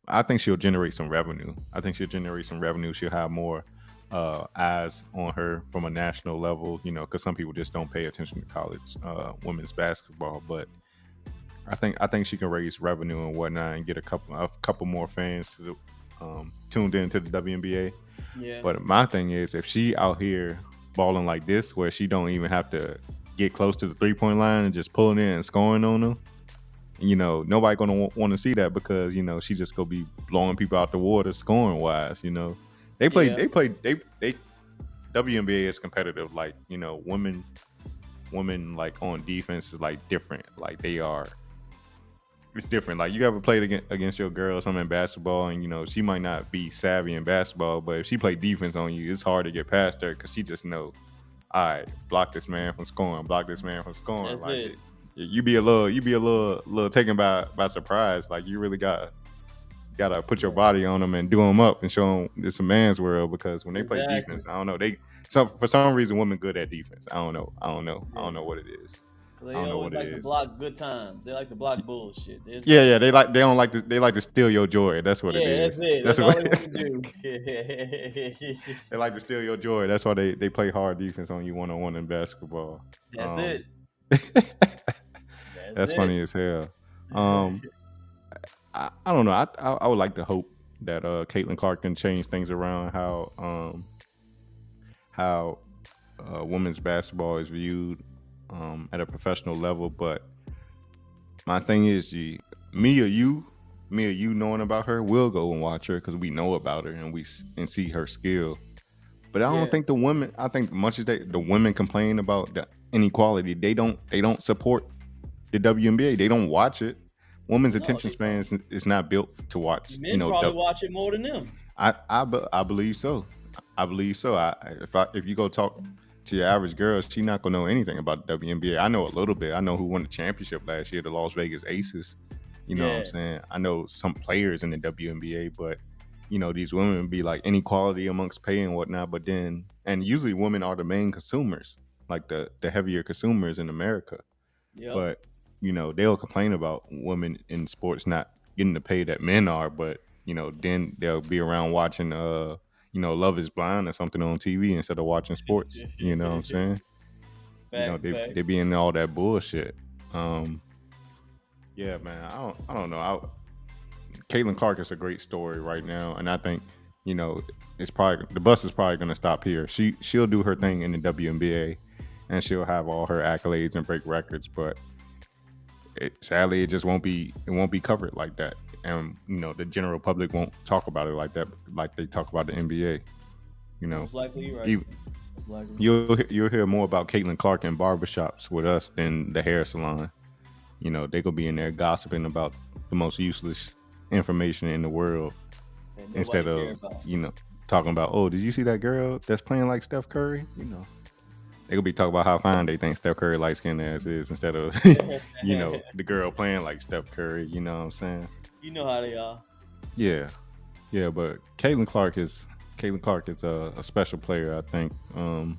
I think she'll generate some revenue. She'll have more eyes on her from a national level, because some people just don't pay attention to college women's basketball. But I think she can raise revenue and whatnot and get a couple more fans tuned into the WNBA. Yeah. But my thing is, if she out here balling like this, where she don't even have to get close to the 3-point line and just pulling in and scoring on them, nobody gonna want to see that because she just gonna be blowing people out the water scoring wise. They WNBA is competitive. Like women like on defense is like different. Like it's different. Like you ever played against your girl or something in basketball, and she might not be savvy in basketball, but if she play defense on you, it's hard to get past her because she just know, all right, block this man from scoring. That's like it. you be a little taken by surprise. Like you really gotta put your body on them and do them up and show them it's a man's world, because when they play defense, I don't know, for some reason women good at defense. I don't know what it is. They always like to block good times. They like to block bullshit. Yeah. They like to steal your joy. That's what it is. Yeah, that's all they want to do. They like to steal your joy. That's why they play hard defense on you one-on-one in basketball. That's it. That's funny as hell. I don't know. I would like to hope that Caitlin Clark can change things around how women's basketball is viewed at a professional level. But my thing is, me or you, me or you knowing about her, we'll go and watch her because we know about her and and see her skill. But I don't Yeah. think the women. I think much as the women complain about the inequality, they don't support the WNBA. They don't watch it. Women's No, attention they span don't. is not built to watch. Men probably watch it more than them. I believe so. I believe so. If you go talk to your average girl, she's not gonna know anything about the WNBA. I know a little bit. I know who won the championship last year, the Las Vegas Aces. You know what I'm Yeah. saying? I know some players in the WNBA, but these women be like inequality amongst pay and whatnot. But then, and usually women are the main consumers, like the heavier consumers in America. Yep. But they'll complain about women in sports not getting the pay that men are, but then they'll be around watching Love Is Blind or something on TV instead of watching sports. You know what I'm saying? Facts, They facts. be in all that bullshit. Yeah, man. I don't know. Caitlin Clark is a great story right now, and I think it's probably the bus is probably going to stop here. She'll do her thing in the WNBA, and she'll have all her accolades and break records, but sadly it just won't be covered like that, and the general public won't talk about it like that, like they talk about the NBA. Most likely, you're right. You, Most likely. you'll hear more about Caitlin Clark in barbershops with us than the hair salon. They could be in there gossiping about the most useless information in the world And nobody instead care of about. talking about, oh, did you see that girl that's playing like Steph Curry? They could be talking about how fine they think Steph Curry light skinned ass is instead of the girl playing like Steph Curry. You know what I'm saying? You know how they are. Yeah, yeah. But Caitlin Clark is a special player. I think. I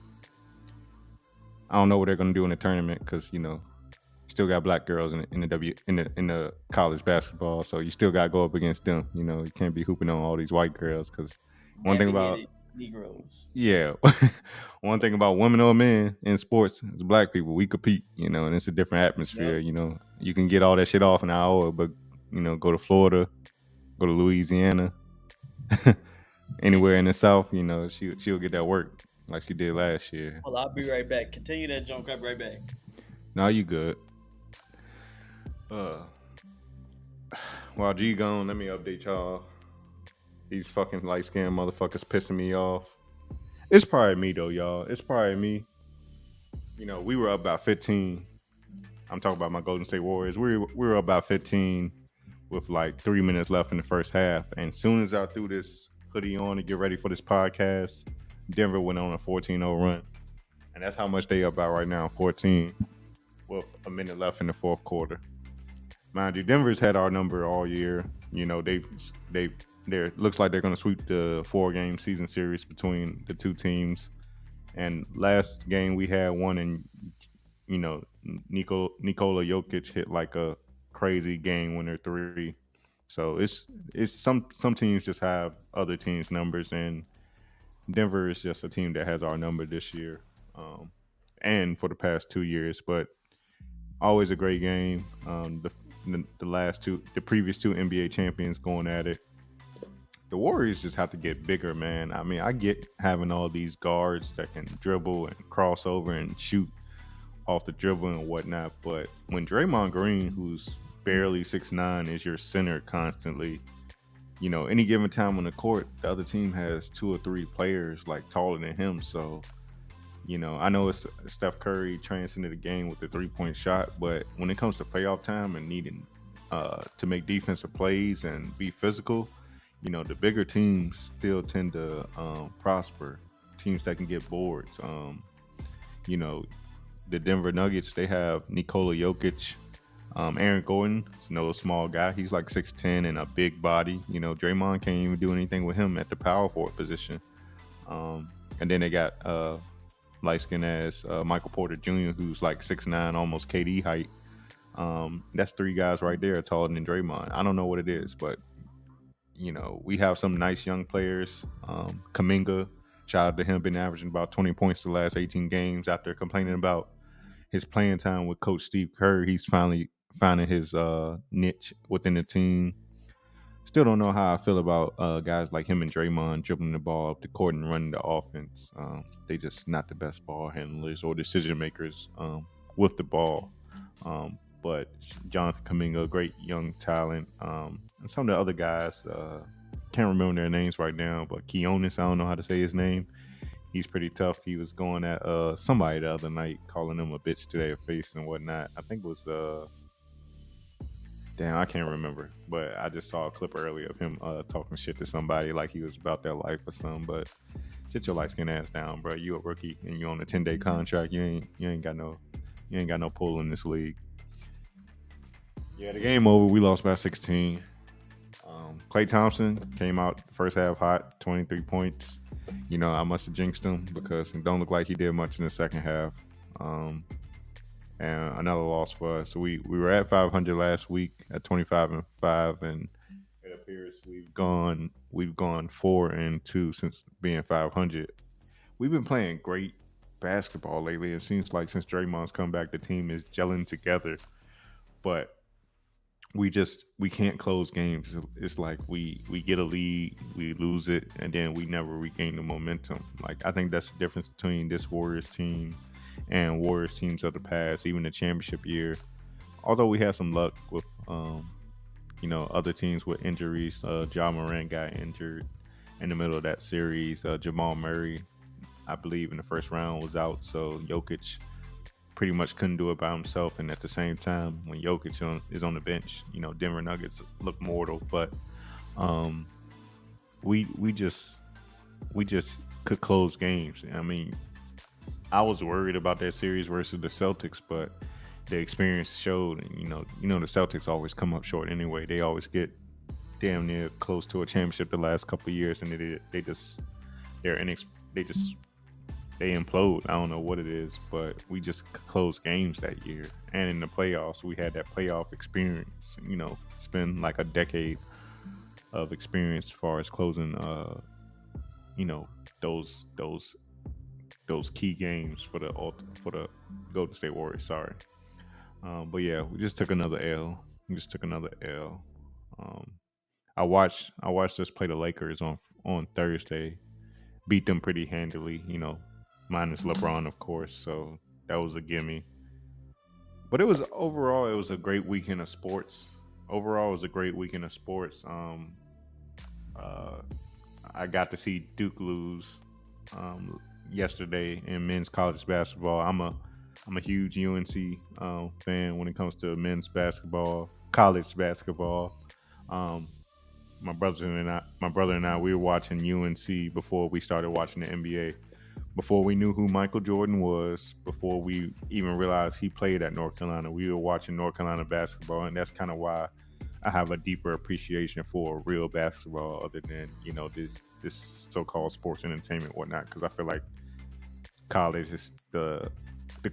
don't know what they're gonna do in the tournament because still got black girls in the college basketball, so you still got to go up against them. You can't be hooping on all these white girls because one thing about Navigated Negroes. yeah, one thing about women or men in sports is black people, we compete, and it's a different atmosphere. Yep. You can get all that shit off in an hour, but go to Florida, go to Louisiana, anywhere in the South, she'll get that work like she did last year. Well, I'll be right back. Continue that jump. I'll be right back. Now you good. While G gone, let me update y'all. These fucking light skinned motherfuckers pissing me off. It's probably me though, y'all. It's probably me. We were up about 15. I'm talking about my Golden State Warriors. We were up about 15 with like 3 minutes left in the first half. And as soon as I threw this hoodie on to get ready for this podcast, Denver went on a 14-0 run. And that's how much they up by right now, 14, with a minute left in the fourth quarter. Mind you, Denver's had our number all year. They looks like they're going to sweep the 4-game season series between the two teams. And last game we had one, and Nikola Jokic hit like a crazy game winner three. So it's some teams just have other teams' numbers, and Denver is just a team that has our number this year, and for the past 2 years. But always a great game. The previous two NBA champions going at it. The Warriors just have to get bigger, man. I mean, I get having all these guards that can dribble and cross over and shoot off the dribble and whatnot, but when Draymond Green, who's barely 6'9", is your center constantly, any given time on the court, the other team has 2 or 3 players like taller than him. So, I know it's Steph Curry transcended the game with the 3-point shot, but when it comes to playoff time and needing to make defensive plays and be physical, the bigger teams still tend to prosper. Teams that can get boards. The Denver Nuggets, they have Nikola Jokic, Aaron Gordon, no small guy. He's like 6'10" and a big body. Draymond can't even do anything with him at the power forward position. And then they got light skinned ass Michael Porter Jr., who's like 6'9", almost KD height. That's 3 guys right there taller than Draymond. I don't know what it is, but we have some nice young players. Kuminga, shout out to him, been averaging about 20 points the last 18 games after complaining about his playing time with Coach Steve Kerr. He's finally finding his niche within the team. Still don't know how I feel about guys like him and Draymond dribbling the ball up the court and running the offense. They just not the best ball handlers or decision makers with the ball. But Jonathan Kaminga, great young talent, and some of the other guys, can't remember their names right now, but Keonis, I don't know how to say his name. He's pretty tough. He was going at somebody the other night, calling them a bitch to their face and whatnot. I think it was damn, I can't remember, but I just saw a clip earlier of him talking shit to somebody like he was about their life or something. But sit your light skin ass down, bro. You a rookie and you on a 10-day contract. You ain't got no pull in this league. Yeah, the game over. We lost by 16. Klay Thompson came out first half hot, 23 points. You know, I must have jinxed him because it don't look like he did much in the second half. And another loss for us. So we were at 500 last week at 25-5, and it appears we've gone 4-2 since being 500. We've been playing great basketball lately. It seems like since Draymond's come back, the team is gelling together, but we can't close games. It's like we get a lead, we lose it, and then we never regain the momentum. Like I think that's the difference between this Warriors team and Warriors teams of the past, even the championship year. Although we had some luck with other teams with injuries. Ja Morant got injured in the middle of that series. Jamal Murray, I believe, in the first round was out, so Jokic pretty much couldn't do it by himself. And at the same time, when Jokic is on the bench, Denver Nuggets look mortal. But we just could close games. I mean, I was worried about that series versus the Celtics, but the experience showed. And the Celtics always come up short anyway. They always get damn near close to a championship the last couple of years, and they implode. I don't know what it is, but we just closed games that year. And in the playoffs, we had that playoff experience. It's been like a decade of experience as far as closing, those key games for the Golden State Warriors. Sorry, but yeah, we just took another L. I watched us play the Lakers on Thursday. Beat them pretty handily. Minus LeBron, of course. So that was a gimme. But it was a great weekend of sports. I got to see Duke lose yesterday in men's college basketball. I'm a huge UNC fan when it comes to men's basketball, college basketball. My brother and I, we were watching UNC before we started watching the NBA. Before we knew who Michael Jordan was, before we even realized he played at North Carolina, we were watching North Carolina basketball, and that's kind of why I have a deeper appreciation for real basketball, other than this so-called sports entertainment, whatnot. Because I feel like college is the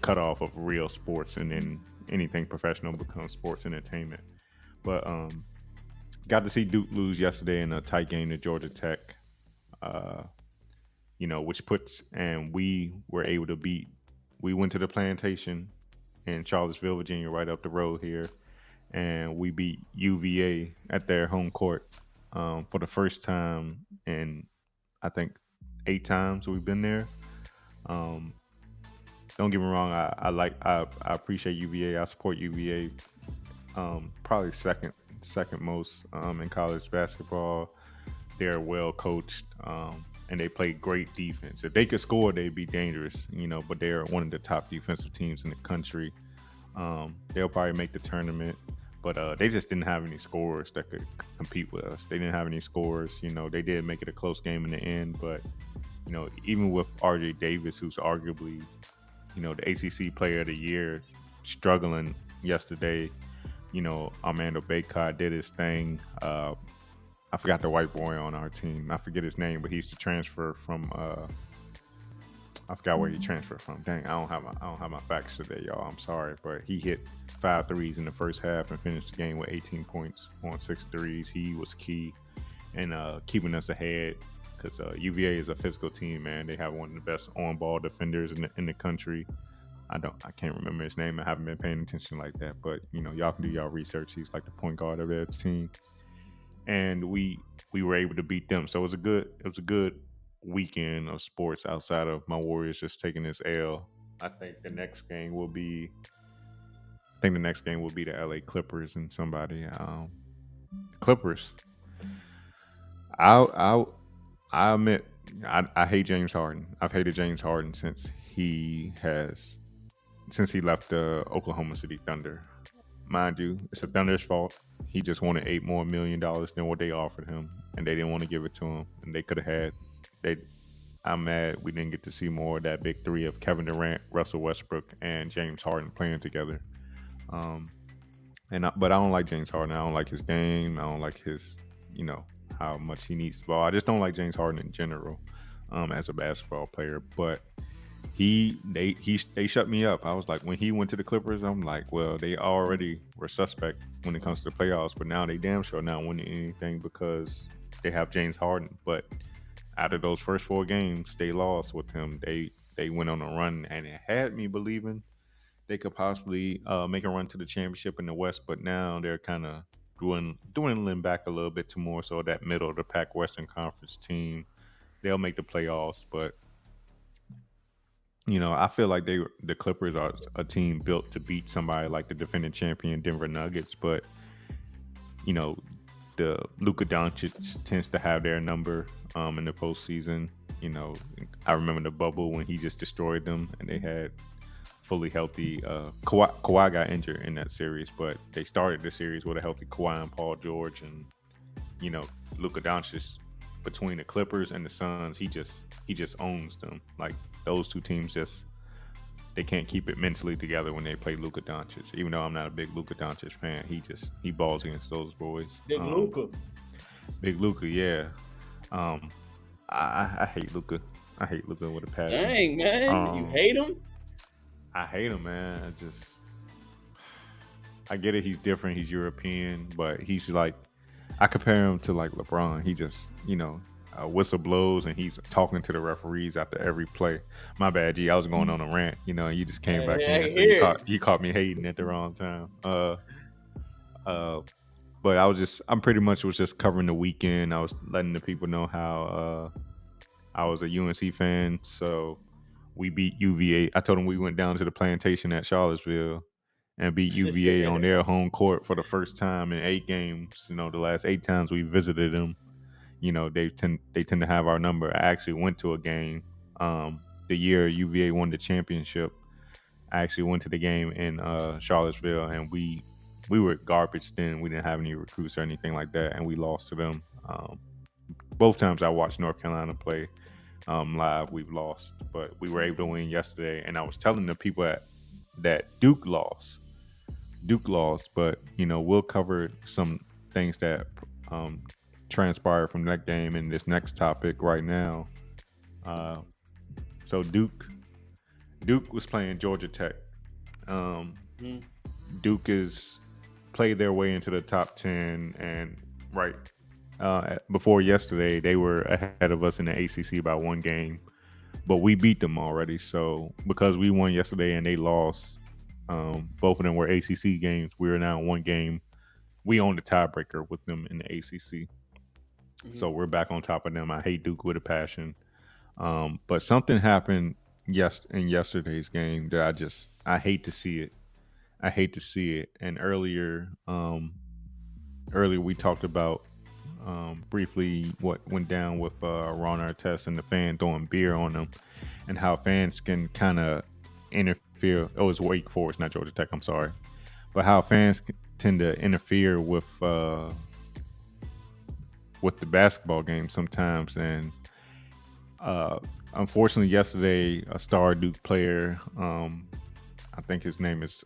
cutoff of real sports, and then anything professional becomes sports entertainment. But got to see Duke lose yesterday in a tight game to Georgia Tech. We were able to beat. We went to the Plantation in Charlottesville, Virginia, right up the road here, and we beat UVA at their home court for the first time in, I think, 8 times we've been there. Don't get me wrong, I appreciate UVA. I support UVA. Probably second most in college basketball. They're well coached. And they play great defense. If they could score, they'd be dangerous, but they're one of the top defensive teams in the country. They'll probably make the tournament, but they just didn't have any scorers that could compete with us. They didn't have any scorers. They did make it a close game in the end, but, even with RJ Davis, who's arguably, the ACC Player of the Year, struggling yesterday, Armando Bacot did his thing. I forgot the white boy on our team. I forget his name, but he used to transfer from. I forgot where he transferred from. Dang, I don't have my facts today, y'all. I'm sorry, but he hit 5 threes in the first half and finished the game with 18 points on 6 threes. He was key in keeping us ahead, because UVA is a physical team, man. They have one of the best on-ball defenders in the country. I can't remember his name. I haven't been paying attention like that, but y'all can do y'all research. He's like the point guard of their team. And we were able to beat them. So it was a good weekend of sports outside of my Warriors just taking this L. I think the next game will be. I think the next game will be the LA Clippers and somebody. Clippers. I'll I admit I hate James Harden. I've hated James Harden since he left the Oklahoma City Thunder. Mind you, it's the Thunder's fault. He just wanted $8 more million than what they offered him, and they didn't want to give it to him. And they could have had. They. I'm mad we didn't get to see more of that big three of Kevin Durant, Russell Westbrook, and James Harden playing together. But I don't like James Harden. I don't like his game. I don't like his, how much he needs the ball. I just don't like James Harden in general, as a basketball player. But they shut me up. I was like, when he went to the Clippers, I'm like, well, they already were suspect when it comes to the playoffs, but now they damn sure not winning anything because they have James Harden. But out of those first 4 games they lost with him, they went on a run, and it had me believing they could possibly make a run to the championship in the West. But now they're kind of dwindling back a little bit to more so that middle of the pack Western Conference team. They'll make the playoffs, but I feel like the Clippers are a team built to beat somebody like the defending champion Denver Nuggets. But the Luka Doncic tends to have their number in the postseason. I remember the bubble when he just destroyed them, and they had fully healthy. Kawhi got injured in that series, but they started the series with a healthy Kawhi and Paul George, and Luka Doncic between the Clippers and the Suns, he just owns them. Like those two teams they can't keep it mentally together when they play Luka Doncic. Even though I'm not a big Luka Doncic fan, he balls against those boys. Big Luka, yeah. I hate Luka. I hate Luka with a passion. Dang, man, you hate him? I hate him, man. I get it. He's different. He's European, but he's like, I compare him to like LeBron. He just, whistle blows and he's talking to the referees after every play. My bad, G. I was going on a rant, and you just came back in. So you caught me hating at the wrong time. But I'm pretty much was just covering the weekend. I was letting the people know how I was a UNC fan, so we beat UVA. I told them we went down to the plantation at Charlottesville and beat UVA on their home court for the first time in 8 games. The last 8 times we visited them, they tend to have our number. I actually went to a game the year UVA won the championship. I actually went to the game in Charlottesville, and we were garbage then. We didn't have any recruits or anything like that, and we lost to them. Both times I watched North Carolina play live, we've lost, but we were able to win yesterday. And I was telling the people that Duke lost, but we'll cover some things that transpired from that game in this next topic right now. So Duke was playing Georgia Tech. Duke is played their way into the top 10, and before yesterday, they were ahead of us in the ACC by 1 game, but we beat them already. So because we won yesterday and they lost, both of them were ACC games. We are now 1 game. We own the tiebreaker with them in the ACC. So we're back on top of them. I hate Duke with a passion. But something happened in yesterday's game that I hate to see it. I hate to see it. And earlier we talked about briefly what went down with Ron Artest and the fan throwing beer on them, and how fans can kind of interfere. Oh, it's Wake Forest, not Georgia Tech. I'm sorry, but how fans tend to interfere with the basketball game sometimes. And unfortunately, yesterday, a star Duke player, I think his name is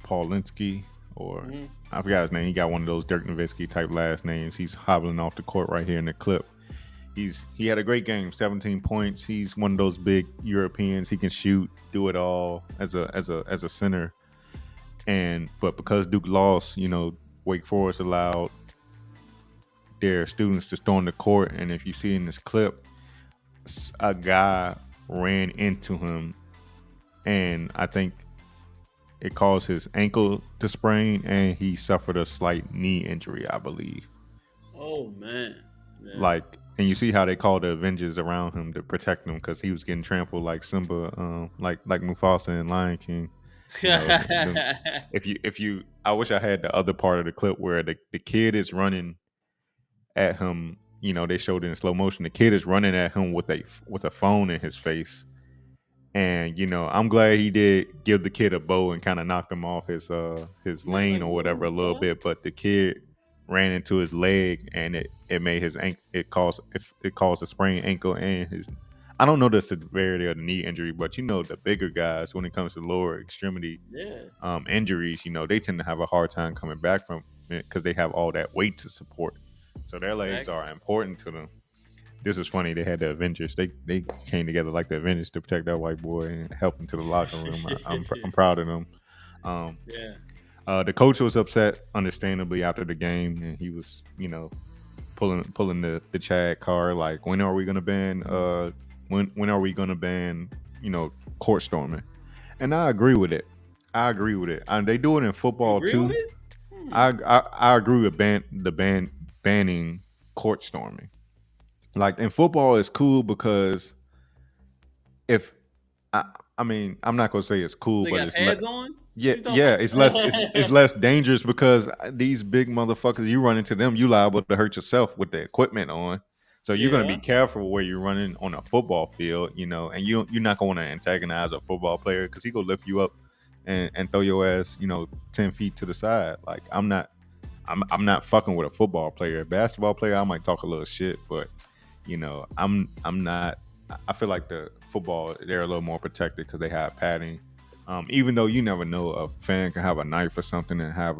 Paulinski, or I forgot his name. He got one of those Dirk Nowitzki type last names. He's hobbling off the court right here in the clip. He had a great game, 17 points. He's one of those big Europeans. He can shoot, do it all as a center. But because Duke lost, Wake Forest allowed their students to storm the court. And if you see in this clip, a guy ran into him, and I think it caused his ankle to sprain, and he suffered a slight knee injury, I believe. Oh man. Like, and you see how they call the Avengers around him to protect him because he was getting trampled like Simba, like Mufasa and Lion King. You know, if you, I wish I had the other part of the clip where the kid is running at him. You know, they showed it in slow motion. The kid is running at him with a phone in his face, and you know, I'm glad he did give the kid a bow and kind of knocked him off his lane like, or whatever a little bit. But the kid ran into his leg, and it made his it caused a sprained ankle and his. I don't know the severity of the knee injury, but you know, the bigger guys, when it comes to lower extremity injuries, you know, they tend to have a hard time coming back from it because they have all that weight to support. So their legs are important to them. This was funny. They had the Avengers. They came together like the Avengers to protect that white boy and help him to the locker room. I'm proud of them. The coach was upset, understandably, after the game, and he was, you know, pulling the Chad card, like, when are we gonna ban when are we gonna ban, you know, court storming? And I agree with it. And they do it in football too. I agree with banning court storming. Like, in football, it's cool because if I mean, I'm not gonna say it's cool, they but got it's pads on. it's less dangerous because these big motherfuckers, you run into them, you liable to hurt yourself with the equipment on. So you're gonna be careful where you're running on a football field, you know, and you're not gonna want to antagonize a football player because he gonna lift you up and throw your ass, you know, 10 feet to the side. Like, I'm not fucking with a football player. A basketball player, I might talk a little shit, but you know, I'm not. I feel like the football, they're a little more protected because they have padding. Even though you never know, a fan can have a knife or something and have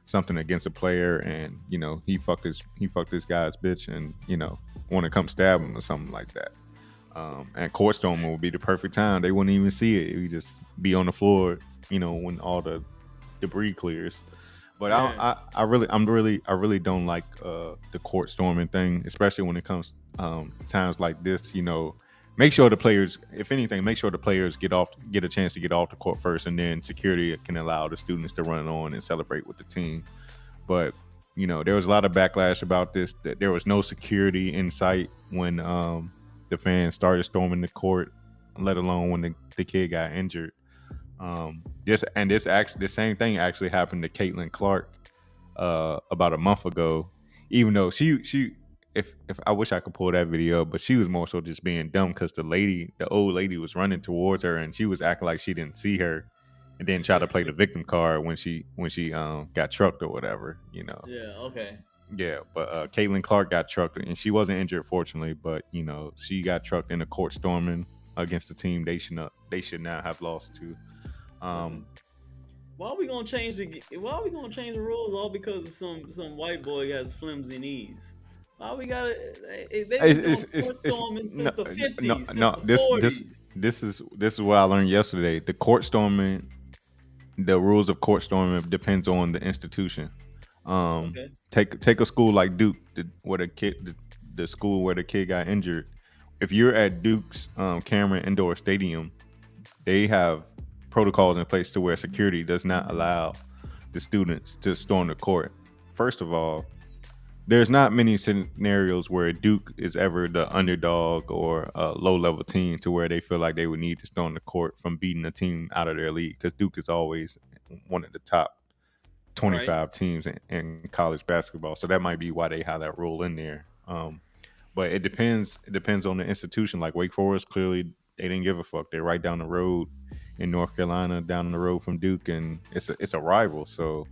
something against a player, and you know, he fucked this guy's bitch, and you know, want to come stab him or something like that. And court storming would be the perfect time. They wouldn't even see it. It would just be on the floor, you know, when all the debris clears. But I really don't like the court storming thing, especially when it comes times like this. You know, make sure the players, if anything, make sure the players get a chance to get off the court first, and then security can allow the students to run on and celebrate with the team. But you know, there was a lot of backlash about this. That there was no security in sight when the fans started storming the court, let alone when the kid got injured. This same thing actually happened to Caitlin Clark about a month ago. Even though if I wish I could pull that video, but she was more so just being dumb because the old lady was running towards her and she was acting like she didn't see her, and then try to play the victim card when she got trucked or whatever, you know. Yeah, but Caitlin Clark got trucked, and she wasn't injured, fortunately, but you know, she got trucked in a court storming against the team they should not have lost to. Why are we gonna change the rules all because of some white boy has flimsy knees? Why we gotta? They've been court storming since the 50s, no. This is what I learned yesterday. The court storming, the rules of court storming depends on the institution. Take a school like Duke, the school where the kid got injured. If you're at Duke's Cameron Indoor Stadium, they have protocols in place to where security does not allow the students to storm the court. First of all, there's not many scenarios where Duke is ever the underdog or a low-level team to where they feel like they would need to storm the court from beating a team out of their league, because Duke is always one of the top 25 teams in college basketball. So that might be why they have that rule in there. But it depends on the institution. Like Wake Forest, clearly they didn't give a fuck. They're right down the road in North Carolina, down the road from Duke, and it's a rival. So,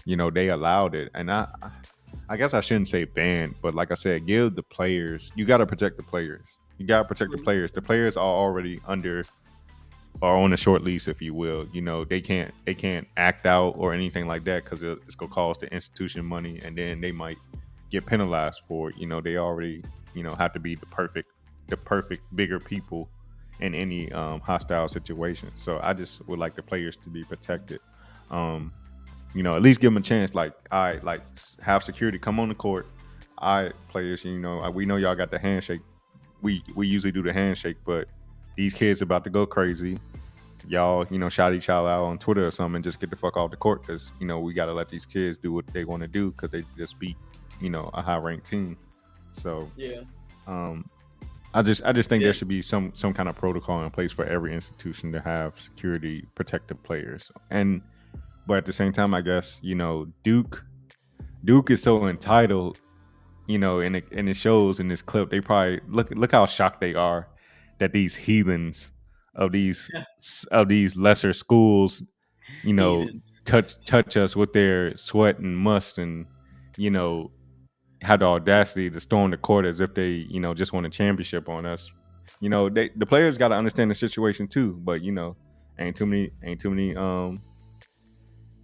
you know, they allowed it. And I guess I shouldn't say ban, but like I said, give the players, you got to protect the players. You got to protect the players. The players are already are on a short lease, if you will. You know, they can't act out or anything like that because it's going to cost the institution money, and then they might get penalized for it. You know, they already, you know, have to be the perfect bigger people in any hostile situation. So I just would like the players to be protected. You know, at least give them a chance. Like, have security come on the court. Players, you know, we know y'all got the handshake. We usually do the handshake, but these kids about to go crazy. Y'all, you know, shout each other out on Twitter or something and just get the fuck off the court, because, you know, we got to let these kids do what they want to do because they just beat, you know, a high-ranked team. So, Yeah. I just think Yeah. there should be some kind of protocol in place for every institution to have security protective players. But at the same time, I guess Duke is so entitled, and it shows in this clip. They probably look how shocked they are that these heathens of these lesser schools, Heathens. touch us with their sweat and must, and you know had the audacity to storm the court as if they, just won a championship on us. The players got to understand the situation too. But ain't too many.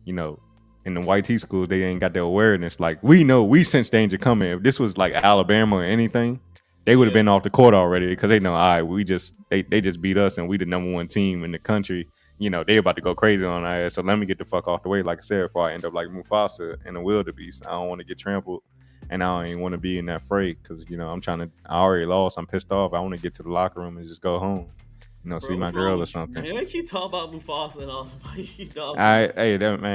You know, in the YT schools, they ain't got the awareness. Like we sense danger coming. If this was like Alabama or anything, they would have Yeah. been off the court already because they know, all right, they just beat us and we the number one team in the country. They about to go crazy on our ass. So let me get the fuck off the way, like I said, before I end up like Mufasa in the wildebeest. I don't want to get trampled, and I don't even want to be in that fray because I already lost. I'm pissed off. I want to get to the locker room and just go home. See Bro, my what's wrong girl or with you, something. man? Why you keep talking about Mufasa and all?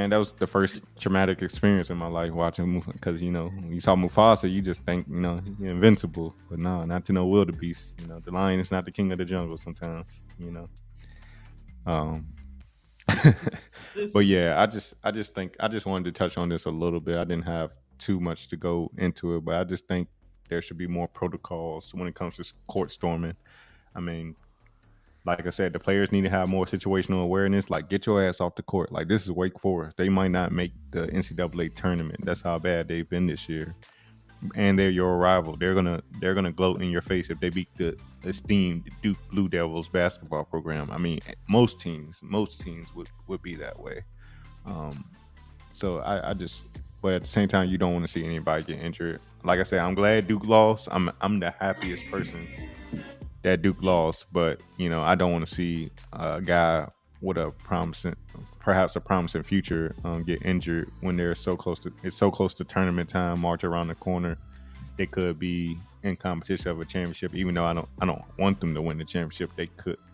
That was the first traumatic experience in my life watching because when you saw Mufasa, you just think you're invincible, but no, not to no wildebeest. The lion is not the king of the jungle sometimes. Um, but yeah, I just think I just wanted to touch on this a little bit. I didn't have too much to go into it, but I just think there should be more protocols when it comes to court storming. I mean, like I said, the players need to have more situational awareness. Like, get your ass off the court. Like, this is Wake Forest. They might not make the NCAA tournament. That's how bad they've been this year. And they're your rival. They're gonna gloat in your face if they beat the esteemed Duke Blue Devils basketball program. I mean, most teams would be that way. So I just, but at the same time, you don't want to see anybody get injured. Like I said, I'm glad Duke lost. I'm the happiest person that Duke lost, but I don't want to see a guy with perhaps a promising future get injured when they're so close to tournament time, March around the corner. They could be in competition of a championship, even though I don't want them to win the championship.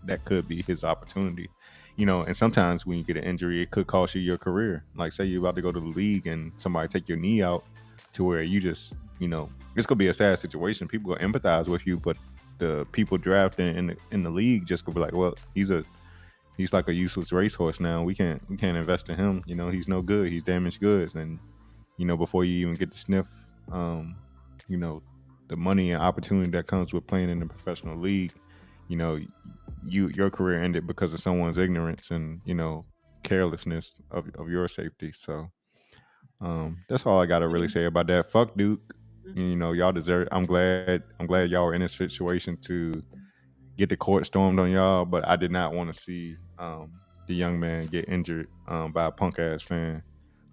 That could be his opportunity. And sometimes when you get an injury, it could cost you your career. Like, say you're about to go to the league and somebody take your knee out to where you just, this could be a sad situation. People will empathize with you, but the people drafting in the league just could be like, well, he's like a useless racehorse now. We can't invest in him. He's no good. He's damaged goods. And before you even get to sniff, the money and opportunity that comes with playing in the professional league, your career ended because of someone's ignorance and carelessness of your safety. So that's all I gotta really say about that. Fuck Duke. Y'all deserve. I'm glad y'all were in a situation to get the court stormed on y'all, but I did not want to see the young man get injured by a punk ass fan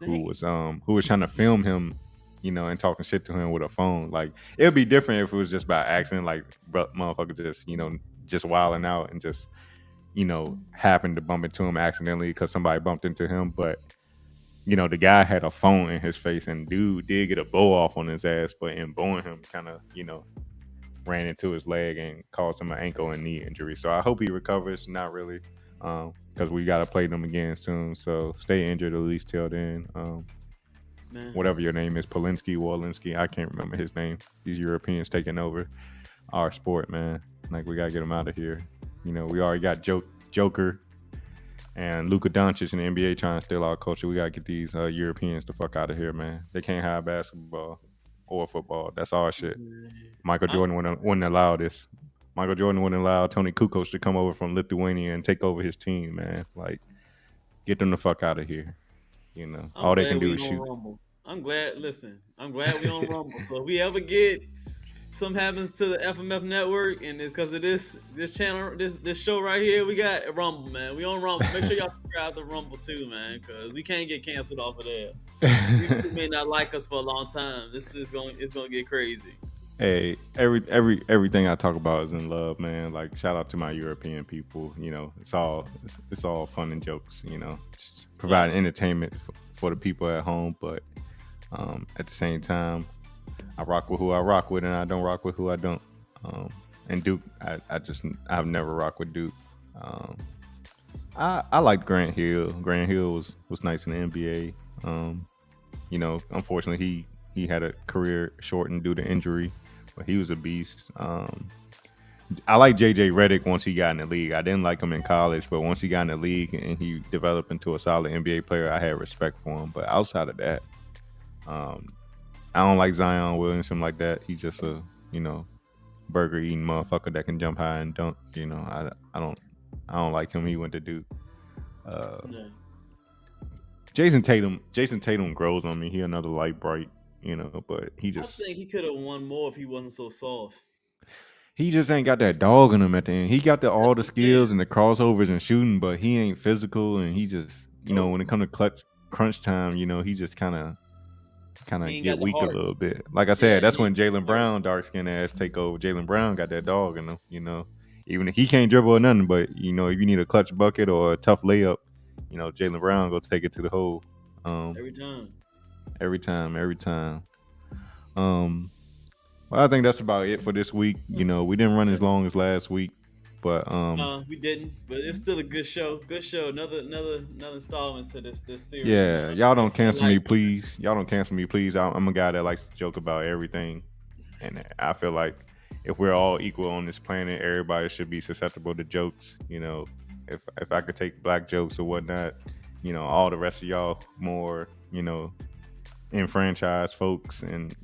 who was trying to film him, and talking shit to him with a phone. Like, it would be different if it was just by accident, like motherfucker just wilding out and just happened to bump into him accidentally because somebody bumped into him, but. The guy had a phone in his face, and dude did get a blow off on his ass, but in blowing him, kind of, ran into his leg and caused him an ankle and knee injury. So I hope he recovers. Not really, because we got to play them again soon. So stay injured at least till then. Whatever your name is, Walensky, I can't remember his name. These Europeans taking over our sport, man. Like, we got to get them out of here. We already got Joker and Luka Doncic in the NBA trying to steal our culture. We gotta get these Europeans the fuck out of here, man. They can't have basketball or football. That's our shit. Michael Jordan wouldn't allow this. Michael Jordan wouldn't allow Tony Kukoc to come over from Lithuania and take over his team, man. Like, get them the fuck out of here. All they can do is shoot. Rumble. I'm glad we on Rumble. So if we ever get something happens to the FMF network, and it's because of this channel, this show right here, we got a Rumble, man. We on Rumble. Make sure y'all subscribe to Rumble too, man, because we can't get canceled off of there. You may not like us for a long time. It's gonna get crazy. Hey, everything I talk about is in love, man. Like, shout out to my European people. It's all fun and jokes. Just providing entertainment for the people at home, but at the same time, I rock with who I rock with, and I don't rock with who I don't. And Duke, I've never rocked with Duke. I liked Grant Hill. Grant Hill was nice in the NBA. Unfortunately he had a career shortened due to injury, but he was a beast. I like JJ Redick once he got in the league. I didn't like him in college, but once he got in the league and he developed into a solid NBA player, I had respect for him. But outside of that, I don't like Zion Williamson like that. He's just a burger eating motherfucker that can jump high and dunk. I don't like him. He went to Duke. Yeah. Jason Tatum grows on me. He another light bright, but I think he could have won more if he wasn't so soft. he just ain't got that dog in him at the end. He got all the That's skills it. and the crossovers and shooting, but he ain't physical, and he just when it comes to crunch time, he just kind of He ain't get got the weak a heart. little bit. Like I said, that's he when ain't got the Jalen heart. Brown dark skinned ass take over. Jalen Brown got that dog in him, even if he can't dribble or nothing, but if you need a clutch bucket or a tough layup, Jalen Brown go take it to the hole. Every time. Well, I think that's about it for this week. We didn't run as long as last week, but we didn't. But it's still a good show. Good show. Another installment to this series. Yeah, man. y'all don't cancel me, please. Y'all don't cancel me, please. I'm a guy that likes to joke about everything, and I feel like if we're all equal on this planet, everybody should be susceptible to jokes. If I could take black jokes or whatnot, all the rest of y'all more, enfranchised folks, and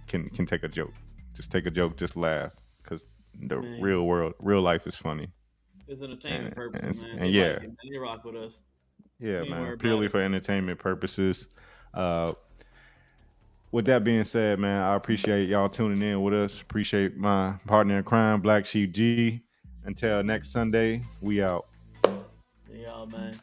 can take a joke. Just take a joke, just laugh, because the real life is funny. It's entertainment purposes, man. And yeah, they rock with us. Yeah, man, purely for entertainment purposes. With that being said, man, I appreciate y'all tuning in with us. Appreciate my partner in crime, Black Sheep G. Until next Sunday, we out. See y'all, man.